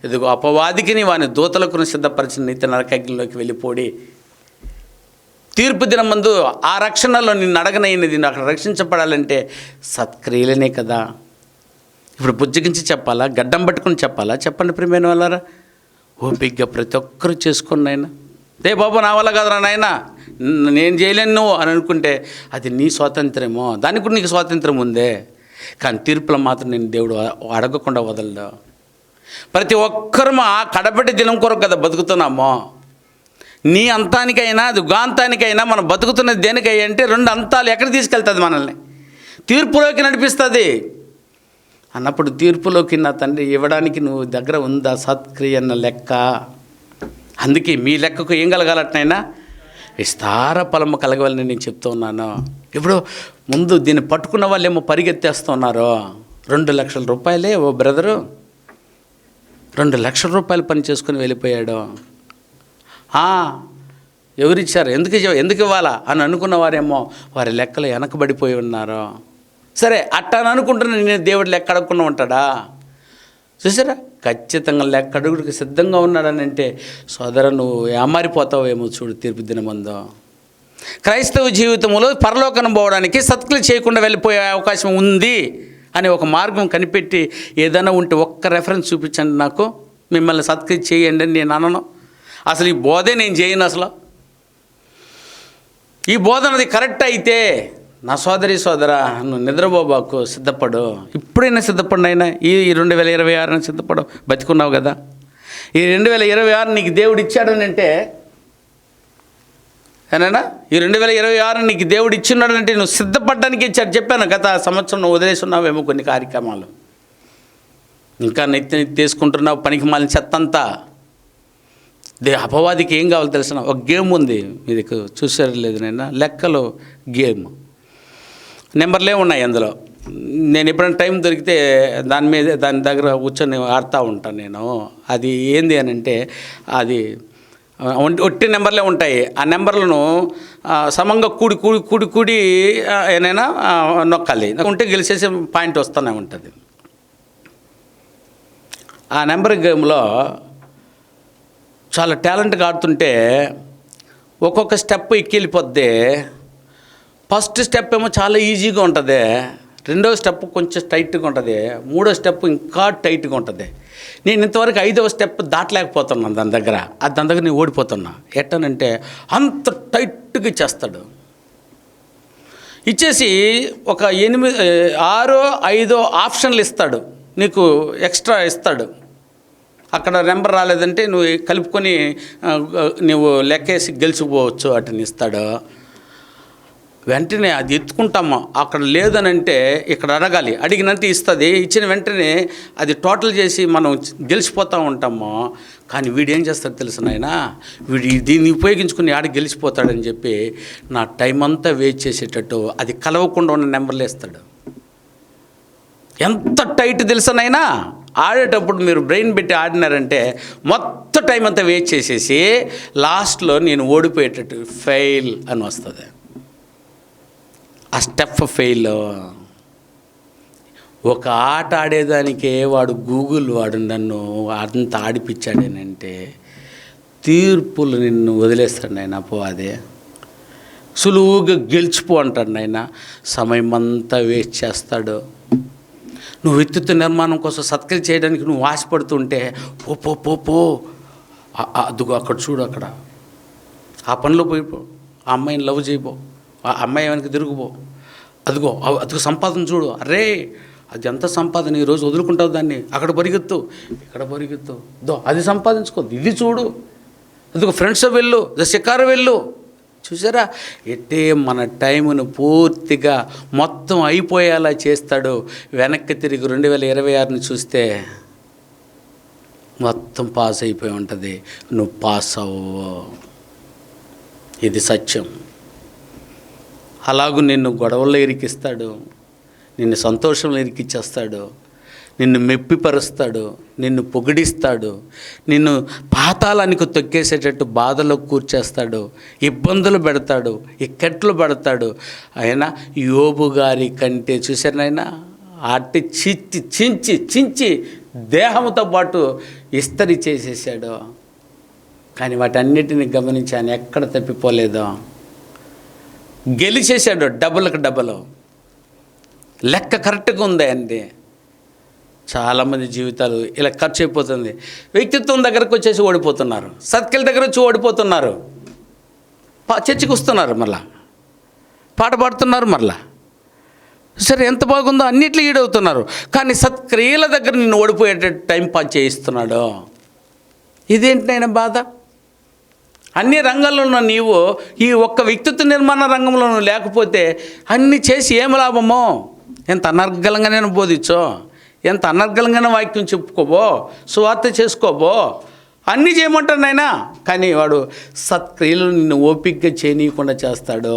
ఇదిగో అపవాదికిని వాని దూతలకు సిద్ధపరిచిన నిత్య నరకగ్నిలోకి వెళ్ళిపోడి. తీర్పు దినం ముందు ఆ రక్షణలో నిన్ను అడగనైనది అక్కడ రక్షించబడాలంటే సత్క్రియలనే కదా. ఇప్పుడు బుజ్జగించి చెప్పాలా, గడ్డం పట్టుకుని చెప్పాలా? చెప్పండి ప్రియమైన వాళ్ళారా. ఓపిగ్గా ప్రతి ఒక్కరూ చేసుకుని ఆయన బాబు నా వల్ల కాదురా నాయన, నేను చేయలేను నువ్వు అని అనుకుంటే అది నీ స్వాతంత్రమో, దానికి కూడా నీకు స్వాతంత్రం ఉందే. కానీ తీర్పులో మాత్రం నేను దేవుడు అడగకుండా వదలడు. ప్రతి ఒక్కరము ఆ కడపటి దినం కొరకు కదా బతుకుతున్నామో. నీ అంతానికైనా అది గాంతానికైనా మనం బతుకుతున్నది దేనికై అంటే 2 అంతాలు ఎక్కడ తీసుకెళ్తుంది మనల్ని? తీర్పులోకి నడిపిస్తుంది. అన్నప్పుడు తీర్పులోకి నా తండ్రి ఇవ్వడానికి నువ్వు దగ్గర ఉందా సత్క్రియ అన్న లెక్క? అందుకే మీ లెక్కకు ఏం కలగాలటనైనా విస్తార ఫలము కలగవాలని నేను చెప్తూ ఉన్నాను. ఇప్పుడు ముందు దీన్ని పట్టుకున్న వాళ్ళు ఏమో పరిగెత్తేస్తున్నారు. 2 లక్షల రూపాయలే ఓ బ్రదరు 2 లక్షల రూపాయలు పని చేసుకుని వెళ్ళిపోయాడు. ఎవరిచ్చారు, ఎందుకు ఇవ్వాలా అని అనుకున్న వారేమో వారి లెక్కలు వెనకబడిపోయి ఉన్నారు. సరే అట్టా అని అనుకుంటున్నా నేను దేవుడు లెక్క అడగకుండా ఉంటాడా? చూసారా, ఖచ్చితంగా లెక్క అడుగుడికి సిద్ధంగా ఉన్నాడని అంటే సోదర నువ్వు ఏమారిపోతావేమో చూడు తీర్పు దినమందో. క్రైస్తవ జీవితంలో పరలోకం పోవడానికి సత్క్రియ చేయకుండా వెళ్ళిపోయే అవకాశం ఉంది అని ఒక మార్గం కనిపెట్టి ఏదైనా ఉంటే ఒక్క రెఫరెన్స్ చూపించండి నాకు, మిమ్మల్ని సత్క్రియ చేయండి అని నేను అనను. అసలు ఈ బోధే నేను చేయను. అసలు ఈ బోధనది కరెక్ట్ అయితే నా సోదర నువ్వు నిద్రపోబాకు, సిద్ధపడు. ఇప్పుడైనా సిద్ధపడు అయినా. ఈ 2026 సిద్ధపడు. బతికున్నావు కదా, ఈ 2026 నీకు దేవుడు ఇచ్చాడని అంటే ఏనా, ఈ 2026 నీకు దేవుడు ఇచ్చిన్నాడంటే నువ్వు సిద్ధపడడానికి ఇచ్చాడు. చెప్పాను గత సంవత్సరం నువ్వు వదిలేసి ఉన్నావేమో కొన్ని కార్యక్రమాలు, ఇంకా నెత్తి తీసుకుంటున్నావు పనికి మాలిన చెత్తంతా. అపవాదికి ఏం కావాలో తెలిసిన ఒక గేమ్ ఉంది, మీకు చూసారు లేదు నేను, లెక్కలు గేమ్, నెంబర్లే ఉన్నాయి అందులో. నేను ఎప్పుడైనా టైం దొరికితే దాని దగ్గర కూర్చొని ఆడుతూ ఉంటాను నేను. అది ఏంది అని అంటే అది ఒట్టి నెంబర్లే ఉంటాయి. ఆ నెంబర్లను సమంగా కూడి ఏనైనా నొక్కాలి, ఉంటే గెలిచేసే పాయింట్ వస్తూనే ఉంటుంది. ఆ నెంబర్ గేమ్లో చాలా టాలెంట్గా ఆడుతుంటే ఒక్కొక్క స్టెప్ ఎక్కివెళ్ళిపోద్ది. ఫస్ట్ స్టెప్ ఏమో చాలా ఈజీగా ఉంటుంది, రెండవ స్టెప్ కొంచెం టైట్గా ఉంటుంది, మూడో స్టెప్ ఇంకా టైట్గా ఉంటుంది. నేను ఇంతవరకు 5వ స్టెప్ దాటలేకపోతున్నాను దాని దగ్గర నేను ఓడిపోతున్నా. ఎట్టనంటే అంత టైట్గా ఇచ్చేస్తాడు. ఇచ్చేసి ఒక 8, 6, 5 ఆప్షన్లు ఇస్తాడు, నీకు ఎక్స్ట్రా ఇస్తాడు. అక్కడ నెంబర్ రాలేదంటే నువ్వు కలుపుకొని నువ్వు లెక్కేసి గెలిచిపోవచ్చు అటని ఇస్తాడు. వెంటనే అది ఎత్తుకుంటాము. అక్కడ లేదనంటే ఇక్కడ అడగాలి, అడిగినంత ఇస్తుంది. ఇచ్చిన వెంటనే అది టోటల్ చేసి మనం గెలిచిపోతూ ఉంటాము. కానీ వీడు ఏం చేస్తాడు తెలుసు నాయన, వీడు దీన్ని ఉపయోగించుకుని ఆడ గెలిచిపోతాడని చెప్పి నా టైం అంతా వేస్ట్ చేసేటట్టు అది కలవకుండా ఉన్న నెంబర్లు వేస్తాడు. ఎంత టైట్ తెలుసనైనా ఆడేటప్పుడు మీరు బ్రెయిన్ పెట్టి ఆడినారంటే మొత్తం టైం అంతా వేస్ట్ చేసేసి లాస్ట్లో నేను ఓడిపోయేటట్టు ఫెయిల్ అని వస్తుంది. ఆ స్టెప్ ఫెయిల్. ఒక ఆట ఆడేదానికే వాడు నన్ను అంత ఆడిపించాడేనంటే తీర్పులు నిన్ను వదిలేస్తాడు నాయన. అదే సులువుగా గెలిచిపో అంటాడు నాయన. సమయం అంతా వేస్ట్ చేస్తాడు. నువ్వు వ్యక్తిత్వ నిర్మాణం కోసం సత్క్రియ చేయడానికి నువ్వు ఆశపడుతుంటే పో అదిగో అక్కడ చూడు, అక్కడ ఆ పనిలో పోయిపో, ఆ అమ్మాయిని లవ్ చేయిపో, ఆ అమ్మాయి వెనక్కి తిరుగుపో, అదిగో సంపాదన చూడు, అరే అది ఎంత సంపాదన, ఈరోజు వదులుకుంటావు దాన్ని, అక్కడ పరిగెత్తు, ఇక్కడ పరిగెత్తు, అది సంపాదించుకో, ఇది చూడు, అదిగో ఫ్రెండ్స్ వెళ్ళు, షికారు వెళ్ళు. చూసారా, ఎట్టే మన టైమును పూర్తిగా మొత్తం అయిపోయేలా చేస్తాడు. వెనక్కి తిరిగి 2026 చూస్తే మొత్తం పాస్ అయిపోయి ఉంటుంది. నువ్వు పాస్ అవ్వవు, ఇది సత్యం. అలాగూ నిన్ను గొడవల్లో ఇరికిస్తాడు, నిన్ను సంతోషంలో ఇరికిచ్చేస్తాడు, నిన్ను మెప్పిపరుస్తాడు, నిన్ను పొగిడిస్తాడు, నిన్ను పాతాళానికి తొక్కేసేటట్టు బాధలో కూర్చేస్తాడు, ఇబ్బందులు పెడతాడు, ఇక్కట్లు పెడతాడు. అయినా యోబు గారి కంటే చూసారనైనా అట్టి చించి దేహంతో పాటు ఇస్తరి చేసేసాడు. కానీ వాటన్నిటిని గమనించి ఆయన ఎక్కడ తప్పిపోలేదో, గెలిచేశాడు. డబుల్కి డబుల్ లెక్క కరెక్ట్గా ఉంది అండి. చాలామంది జీవితాలు ఇలా ఖర్చు అయిపోతుంది. వ్యక్తిత్వం దగ్గరకు వచ్చేసి ఓడిపోతున్నారు, సత్క్రియల దగ్గర వచ్చి ఓడిపోతున్నారు, చర్చికి వస్తున్నారు, మళ్ళా పాట పాడుతున్నారు, మళ్ళా సరే ఎంత బాగుందో అన్నిట్లో ఈడవుతున్నారు. కానీ సత్క్రియల దగ్గర నిన్ను ఓడిపోయేటట్టు టైం పాస్ చేయిస్తున్నాడు. ఇదేంటినైనా బాధ. అన్ని రంగాల్లో ఉన్న నీవు ఈ ఒక్క వ్యక్తిత్వ నిర్మాణ రంగంలో నువ్వు లేకపోతే అన్నీ చేసి ఏం లాభమో. ఎంత అనర్గళంగా నేను బోధించో, ఎంత అనర్గళంగానే వాక్యం చెప్పుకోబో, సువార్త చేసుకోబో, అన్నీ చేయమంటాడు నాయన. కానీ వాడు సత్క్రియలు నిన్ను ఓపికగా చేయనీయకుండా చేస్తాడు.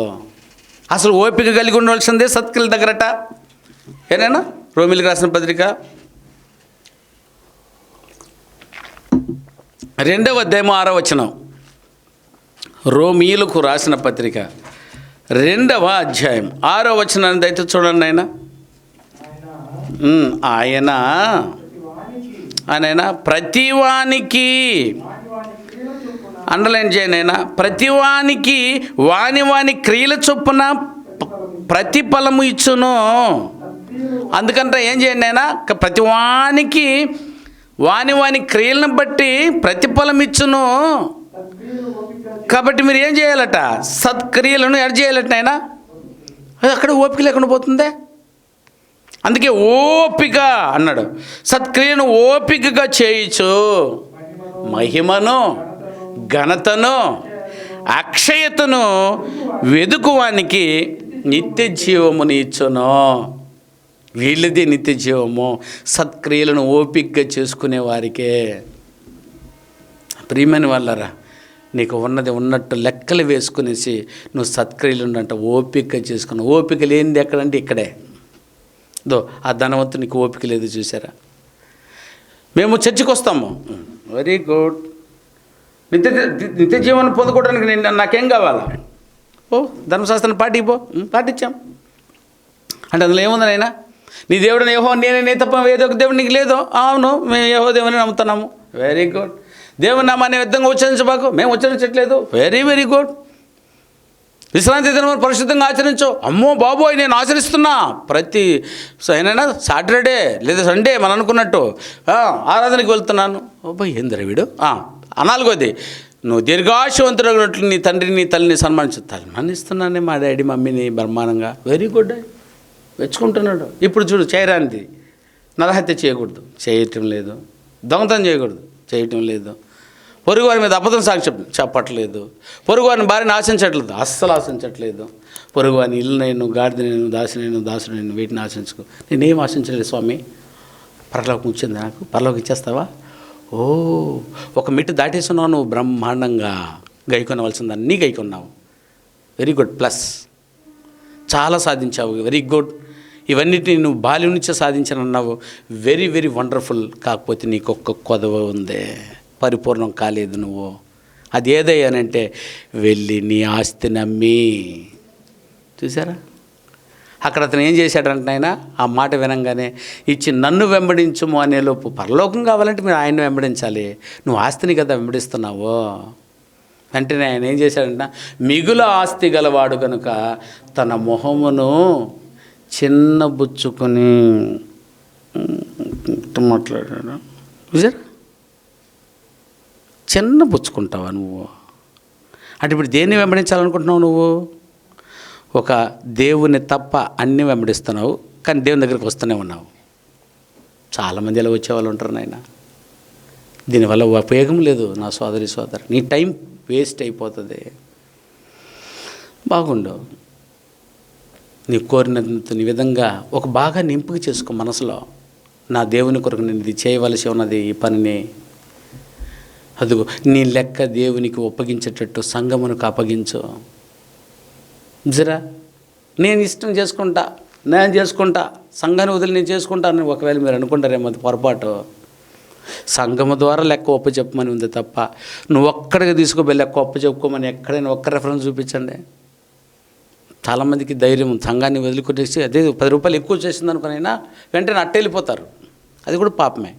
అసలు ఓపిక కలిగి ఉండవలసిందే సత్క్రియల దగ్గరట. ఏనైనా రోమిలికి రాసిన పత్రిక 2వ అధ్యాయం 6వ వచనం, రోమీయులకు రాసిన పత్రిక 2వ అధ్యాయం 6వ వచనాన్ని దయచేసి చూడండి ఆయన. ఆయన ప్రతివానికి అండర్లైన్ చేయండి. ఆయన ప్రతివానికి వాని క్రియల చొప్పున ప్రతిఫలము ఇచ్చును. అందుకంటే ఏం చేయండి, ఆయన ప్రతివానికి వాని క్రియలను బట్టి ప్రతిఫలం ఇచ్చును. కాబట్టి మీరు ఏం చేయాలట? సత్క్రియలను ఎడ చేయాలట ఆయన. అక్కడ ఓపిక లేకుండా పోతుందే. అందుకే ఓపిక అన్నాడు. సత్క్రియను ఓపికగా చేయించు, మహిమను ఘనతను అక్షయతను వెదుకువానికి నిత్య జీవముని ఇచ్చును. వీళ్ళది నిత్య జీవము, సత్క్రియలను ఓపికగా చేసుకునే వారికే. ప్రియమైన వాళ్ళరా, నీకు ఉన్నది ఉన్నట్టు లెక్కలు వేసుకునేసి నువ్వు సత్క్రియలు ఉన్నట్టు ఓపికగా చేసుకున్నావు. ఓపిక లేనిది ఎక్కడంటే ఇక్కడే. ఆ ధనవంతునికి ఓపిక లేదు, చూసారా? మేము చర్చికి వస్తాము, వెరీ గుడ్, నిత్య జీవనం పొందుకోవడానికి నాకేం కావాలా? ధర్మశాస్త్రాన్ని పాటించాం అంటే అందులో ఏముంది అయినా? నీ దేవుడిని యెహోవా నేనే తప్ప ఏదో ఒక దేవుడు నీకు లేదు. అవును, మేము యెహోవా దేవుని నమ్ముతున్నాము. Very good. దేవుని నామాన్ని విధంగా ఉచ్చరించబాకు. మేము ఉచ్చరించట్లేదు. Very very good. విశ్రాంతి దినం పరిశుద్ధంగా ఆచరించు. అమ్మో బాబోయ్, నేను ఆచరిస్తున్నా. ప్రతి అయినా సాటర్డే లేదా సండే మనం అనుకున్నట్టు ఆరాధనకి వెళ్తున్నాను. అబ్బాయి ఏందిరా వీడు. 4వది, నువ్వు దీర్ఘాశవంతుడైనట్లు నీ తండ్రిని నీ తల్లిని సన్మానిస్తున్నానే మా డాడీ మమ్మీని బ్రహ్మాండంగా. Very good. మెచ్చుకుంటున్నాడు. ఇప్పుడు చూడు, చేయరానిది నరహత్య చేయకూడదు, చేయటం లేదు. దొంగతనం చేయకూడదు, చేయటం లేదు. పొరుగు వారి మీద అబద్ధం సాక్ష్యం చెప్పట్లేదు. పొరుగు వారిని భార్యను ఆశించట్లేదు, అస్సలు ఆశించట్లేదు. పొరుగు వారిని ఇల్లు నేను, గాడిద నేను, దాసుడు నేను, వీటిని ఆశించుకో. నేనేం ఆశించలేదు స్వామి. పరలోకం వచ్చింది నాకు, పరలోకం ఇచ్చేస్తావా? ఒక మిట్టు దాటేస్తున్నావు నువ్వు, బ్రహ్మాండంగా గైకొనవలసిందన్నీ గైకొన్నావు. Very good. ప్లస్ చాలా సాధించావు. Very good. ఇవన్నిటిని నువ్వు బాల్యం నుంచే సాధించానన్నావు. Very very wonderful. కాకపోతే నీకు ఒక్క కొదవ ఉందే, పరిపూర్ణం కాలేదు నువ్వు. అది ఏదయ్యానంటే వెళ్ళి నీ ఆస్తిని అమ్మి. చూసారా? అక్కడ అతను ఏం చేశాడంటే ఆయన ఆ మాట వినంగానే ఇచ్చి నన్ను వెంబడించుము అనేలోపు, పరలోకం కావాలంటే మీరు ఆయన్ని వెంబడించాలి. నువ్వు ఆస్తిని కదా వెంబడిస్తున్నావు. వెంటనే ఆయన ఏం చేశాడంట, మిగుల ఆస్తి గలవాడు కనుక తన మొహమును చిన్నబుచ్చుకొని మాట్లాడాడు. చూసారా? చిన్నబుచ్చుకుంటావా నువ్వు? అంటే ఇప్పుడు దేన్ని వెంబడించాలనుకుంటున్నావు నువ్వు? ఒక దేవుని తప్ప అన్నీ వెంబడిస్తున్నావు, కానీ దేవుని దగ్గరికి వస్తూనే ఉన్నావు. చాలామంది ఇలా వచ్చేవాళ్ళు ఉంటారు నాయన. దీనివల్ల ఉపయోగం లేదు నా సోదరి. నీ టైం వేస్ట్ అయిపోతుంది. బాగుండు. నీ కోరినంత నీ విధంగా ఒక బాగా నింపుక చేసుకో మనసులో. నా దేవుని కొరకు నేను ఇది చేయవలసి ఉన్నది, ఈ పనిని. అదిగో నీ లెక్క దేవునికి ఒప్పగించేటట్టు సంఘమునకు అప్పగించు. జరా నేను ఇష్టం చేసుకుంటా, నేను చేసుకుంటా, సంఘాన్ని వదిలి నేను చేసుకుంటాను ఒకవేళ మీరు అనుకుంటారేమో, అది పొరపాటు. సంఘము ద్వారా లెక్క ఒప్ప చెప్పమని ఉంది తప్ప నువ్వు ఒక్కడికి తీసుకుపోయి లెక్క ఒప్ప చెప్పుకోమని ఎక్కడైనా ఒక్క రెఫరెన్స్ చూపించండి. చాలామందికి ధైర్యం సంఘాన్ని వదిలికొట్టేసి అదే 10 రూపాయలు ఎక్కువ చేసింది అనుకునైనా వెంటనే అట్టెళ్ళిపోతారు. అది కూడా పాపమే.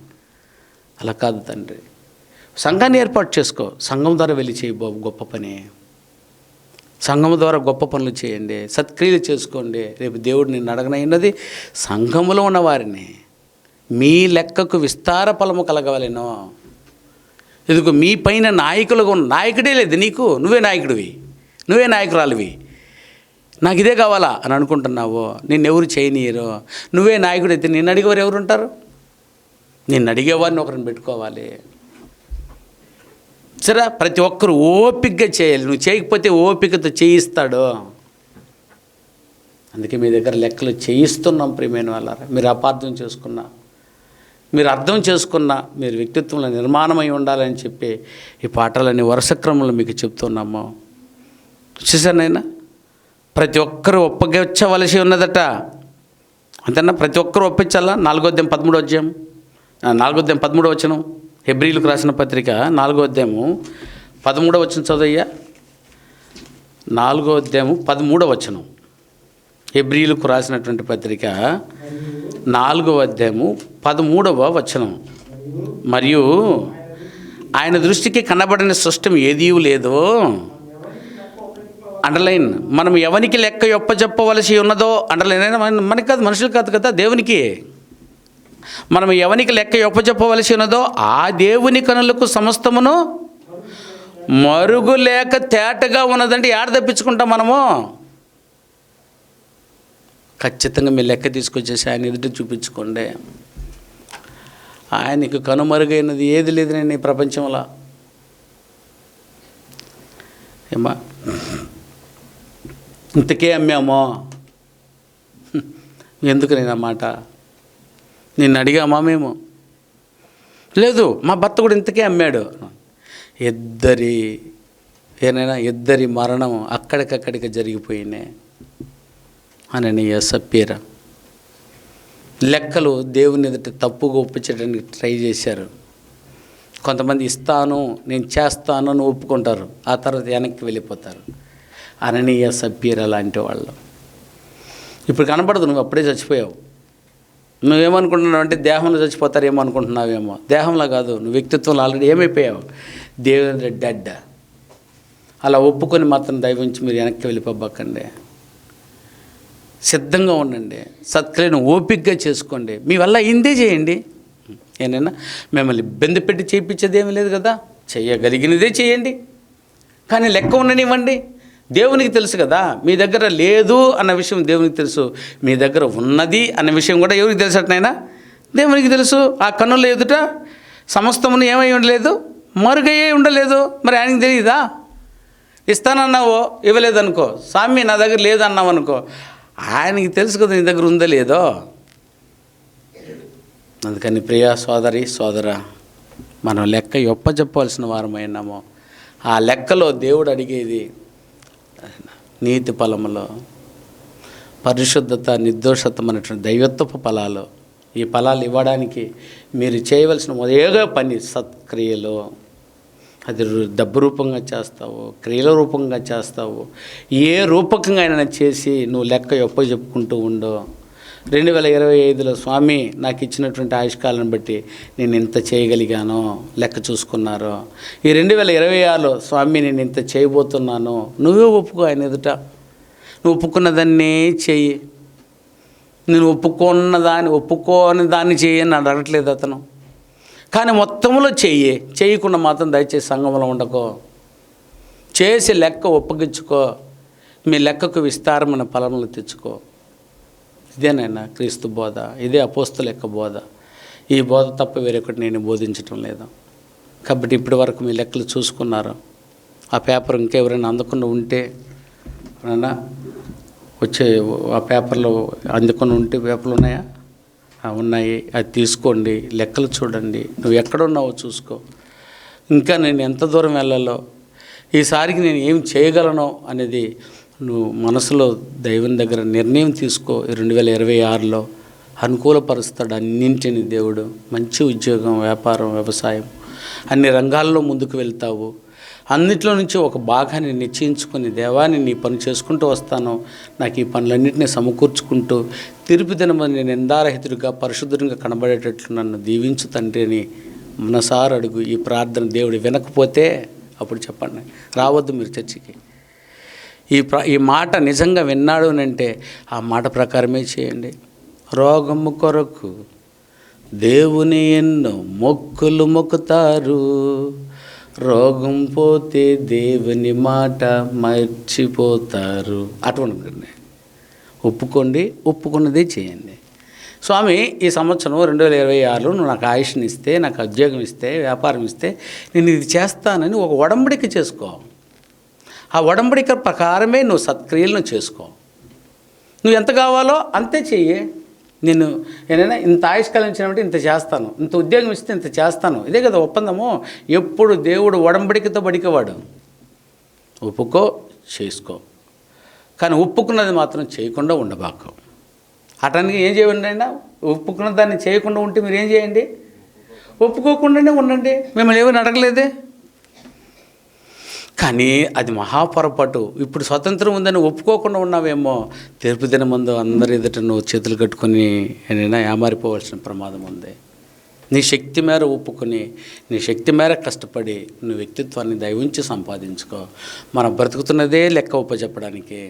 అలా కాదు తండ్రి. సంఘాన్ని ఏర్పాటు చేసుకో. సంఘం ద్వారా వెళ్ళి చేయి బాబు గొప్ప పని. సంఘం ద్వారా గొప్ప పనులు చేయండి, సత్క్రియలు చేసుకోండి. రేపు దేవుడు నిన్ను అడగనైనది సంఘములో ఉన్నవారిని. మీ లెక్కకు విస్తార ఫలము కలగవలెను. ఇదిగో మీ పైన నాయకులుగా ఉన్న నాయకుడే లేదు నీకు. నువ్వే నాయకుడివి, నువ్వే నాయకురాలివి. నాకు ఇదే కావాలా అని అనుకుంటున్నావు. నిన్నెవరు చేయనీయరు. నువ్వే నాయకుడు అయితే నిన్ను అడిగేవారు ఎవరు ఉంటారు? నిన్ను అడిగేవారిని ఒకరిని పెట్టుకోవాలి. సరే, ప్రతి ఒక్కరు ఓపికగా చేయాలి. నువ్వు చేయకపోతే ఓపికతో చేయిస్తాడు. అందుకే మీ దగ్గర లెక్కలు చేయిస్తున్నాం ప్రియమైన వాళ్ళారా. మీరు అపార్థం చేసుకున్నా, మీరు అర్థం చేసుకున్నా, మీరు వ్యక్తిత్వంలో నిర్మాణమై ఉండాలని చెప్పి ఈ పాఠాలన్నీ వరుస క్రమంలో మీకు చెప్తున్నాము. చూసానైనా ప్రతి ఒక్కరూ ఒప్పగించవలసి ఉన్నదట. అంతేనా? ప్రతి ఒక్కరూ ఒప్పించాలా. 4వ అధ్యాయం 13వ వచనం హెబ్రీలకు రాసిన పత్రిక 4వ అధ్యాయము 13వ వచనం చదవయ్యా. 4వ అధ్యాయము 13వ వచనం. హెబ్రీయులకు రాసినటువంటి పత్రిక 4వ అధ్యాయము 13వ వచనం. మరియు ఆయన దృష్టికి కనబడిన సృష్టం ఏదీ లేదో, అండర్లైన్, మనం ఎవనికి లెక్క ఒప్పజెప్పవలసి ఉన్నదో, అండర్లైన్ అయినా మనకి కాదు, మనుషులు కాదు కదా, దేవునికి. మనం ఎవనికి లెక్క ఒప్పజెప్పవలసి ఉన్నదో ఆ దేవుని కనులకు సమస్తమును మరుగు లేక తేటగా ఉన్నదంటే ఏడ తప్పించుకుంటాం మనము? ఖచ్చితంగా మీ లెక్క తీసుకొచ్చేసి ఆయన ఎదుట చూపించుకోండి. ఆయనకు కనుమరుగైనది ఏది లేదు నేను ఈ ప్రపంచంలో. ఏమా ఇంతకే అమ్మామో? ఎందుకు నేను ఆ మాట నిన్ను అడిగామా మేము? లేదు, మా భర్త కూడా ఇంతకే అమ్మాడు. ఇద్దరి మరణం అక్కడికక్కడికి జరిగిపోయినాయి. అననీయ సప్పీరా లెక్కలు దేవుని ఎదుట తప్పుగా ఒప్పించడానికి ట్రై చేశారు. కొంతమంది ఇస్తాను, నేను చేస్తాను అని ఒప్పుకుంటారు, ఆ తర్వాత వెనక్కి వెళ్ళిపోతారు. అననీయ సప్పీరా లాంటి వాళ్ళు. ఇప్పుడు కనపడదు, నువ్వు అప్పుడే చచ్చిపోయావు. నువ్వేమనుకుంటున్నావు అంటే దేహంలో చచ్చిపోతారేమో అనుకుంటున్నావేమో. దేహంలో కాదు, నువ్వు వ్యక్తిత్వంలో ఆల్రెడీ ఏమైపోయావు? దేవుని డెడ్. అలా ఒప్పుకొని మాత్రం దైవించి మీరు వెనక్కి వెళ్ళిపోబాకండి. సిద్ధంగా ఉండండి, సత్క్రియను ఓపికగా చేసుకోండి. మీ వల్ల అయిందే చేయండి. ఏనైనా మిమ్మల్ని ఇబ్బంది పెట్టి చేయించేది ఏమీ లేదు కదా, చేయగలిగినదే చేయండి. కానీ లెక్క ఉండనివ్వండి. దేవునికి తెలుసు కదా మీ దగ్గర లేదు అన్న విషయం, దేవునికి తెలుసు. మీ దగ్గర ఉన్నది అన్న విషయం కూడా ఎవరికి తెలుసు అట్నైనా? దేవునికి తెలుసు. ఆ కన్నుల ఎదుట సమస్తమును ఏమై ఉండలేదు, మరుగయ్యే ఉండలేదు. మరి ఆయనకి తెలియదా? ఇస్తానన్నావో ఇవ్వలేదనుకో, స్వామి నా దగ్గర లేదన్నావు అనుకో, ఆయనకి తెలుసు కదా నీ దగ్గర ఉందో లేదో. అందుకని ప్రియ సోదరి సోదరా, మనం లెక్క చెప్పవలసిన వారమైనామో. ఆ లెక్కలో దేవుడు అడిగేది నీతి ఫలములో పరిశుద్ధత, నిర్దోషత్వమైనటువంటి దైవత్వపు ఫలాలు. ఈ ఫలాలు ఇవ్వడానికి మీరు చేయవలసిన మొదటిగా పని సత్క్రియలో. అది డబ్బు రూపంగా చేస్తావు, క్రియల రూపంగా చేస్తావు, ఏ రూపకంగా అయినా చేసి నువ్వు లెక్క చెప్పుకుంటూ ఉండో. 2025లో స్వామి నాకు ఇచ్చినటువంటి ఆయుష్కాలను బట్టి నేను ఇంత చేయగలిగానో లెక్క చూసుకున్నారో. ఈ 2026లో స్వామి నేను ఇంత చేయబోతున్నాను, నువ్వే ఒప్పుకో ఆయన ఎదుట. నువ్వు ఒప్పుకున్నదాన్నే చెయ్యి. నేను ఒప్పుకోని దాన్ని చెయ్యని అడగట్లేదు అతను. కానీ మొత్తంలో చేయకుండా మాత్రం దయచేసి సంఘంలో ఉండకో. చేసి లెక్క ఒప్పగించుకో. మీ లెక్కకు విస్తారమైన ఫలములు తెచ్చుకో. ఇదేనైనా క్రీస్తు బోధ, ఇదే అపోస్తల యొక్క బోధ. ఈ బోధ తప్ప వేరొకటి నేను బోధించటం లేదు. కాబట్టి ఇప్పటి వరకు మీ లెక్కలు చూసుకున్నారు. ఆ పేపర్ ఇంకెవరైనా అందకుండా ఉంటే వచ్చే ఆ పేపర్లో అందుకొని ఉంటే పేపర్లు ఉన్నాయా? ఉన్నాయి, అది తీసుకోండి, లెక్కలు చూడండి. నువ్వు ఎక్కడున్నావో చూసుకో. ఇంకా నేను ఎంత దూరం వెళ్ళాలో, ఈసారికి నేను ఏం చేయగలనో అనేది నువ్వు మనసులో దైవం దగ్గర నిర్ణయం తీసుకో. 2026లో అనుకూలపరుస్తాడు అన్నింటినీ దేవుడు. మంచి ఉద్యోగం, వ్యాపారం, వ్యవసాయం, అన్ని రంగాల్లో ముందుకు వెళ్తావు. అన్నిట్లో నుంచి ఒక భాగాన్ని నిశ్చయించుకొని, దేవాన్ని నీ పని చేసుకుంటూ వస్తాను, నాకు ఈ పనులన్నింటినీ సమకూర్చుకుంటూ తీర్పు దినమని నేను నిందారహితుడిగా పరిశుద్ధంగా కనబడేటట్లు నన్ను దీవించు తండ్రి అని మనసారా అడుగు. ఈ ప్రార్థన దేవుడు వినకపోతే అప్పుడు చెప్పండి, రావద్దు మీరు చర్చికి. ఈ మాట నిజంగా విన్నాడు అంటే ఆ మాట ప్రకారమే చేయండి. రోగము కొరకు దేవుని ఎన్నో మొక్కులు మొక్కుతారు, రోగం పోతే దేవుని మాట మర్చిపోతారు. అటువంటి ఒప్పుకోండి, ఒప్పుకున్నదే చేయండి. స్వామి ఈ సంవత్సరం 2026లో నువ్వు నాకు ఆయుష్ని ఇస్తే, నాకు ఉద్యోగం ఇస్తే, వ్యాపారం ఇస్తే నేను ఇది చేస్తానని ఒక ఒడంబడిక చేసుకో. ఆ ఒడంబడిక ప్రకారమే నువ్వు సత్క్రియలను చేసుకో. నువ్వు ఎంత కావాలో అంతే చెయ్యి. నేను ఏదైనా ఇంత ఆయుష్కాలం ఇచ్చినప్పుడు ఇంత చేస్తాను, ఇంత ఉద్యోగం ఇస్తే ఇంత చేస్తాను, ఇదే కదా ఒప్పందము. ఎప్పుడు దేవుడు ఒడంబడికతో బడికేవాడు. ఒప్పుకో, చేసుకో. కానీ ఒప్పుకున్నది మాత్రం చేయకుండా ఉండబాకు. అటానికి ఏం చేయండి అయినా, ఒప్పుకున్న దాన్ని చేయకుండా ఉంటే మీరు ఏం చేయండి? ఒప్పుకోకుండానే ఉండండి. మిమ్మల్ని ఏమని అడగలేదే. కానీ అది మహాపొరపాటు. ఇప్పుడు స్వతంత్రం ఉందని ఒప్పుకోకుండా ఉన్నావేమో, తీర్పు దినం ముందు అందరి ఎదుట నువ్వు చేతులు కట్టుకొని ఏమైనా ఏమారిపోవాల్సిన ప్రమాదం ఉంది. నీ శక్తి మేర ఒప్పుకొని, నీ శక్తి మేర కష్టపడి నువ్వు వ్యక్తిత్వాన్ని దయవుంచి సంపాదించుకో. మనం బ్రతుకుతున్నదే లెక్క ఒప్పచెప్పడానికి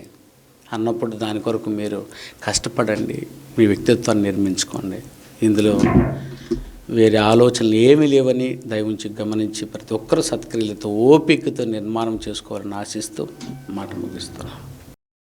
అన్నప్పుడు దాని కొరకు మీరు కష్టపడండి, మీ వ్యక్తిత్వాన్ని నిర్మించుకోండి. ఇందులో వేరే ఆలోచనలు ఏమీ లేవని దయవుంచి గమనించి ప్రతి ఒక్కరూ సత్క్రియలతో ఓపికతో నిర్మాణం చేసుకోవాలని ఆశిస్తూ మాట ముగిస్తున్నాను.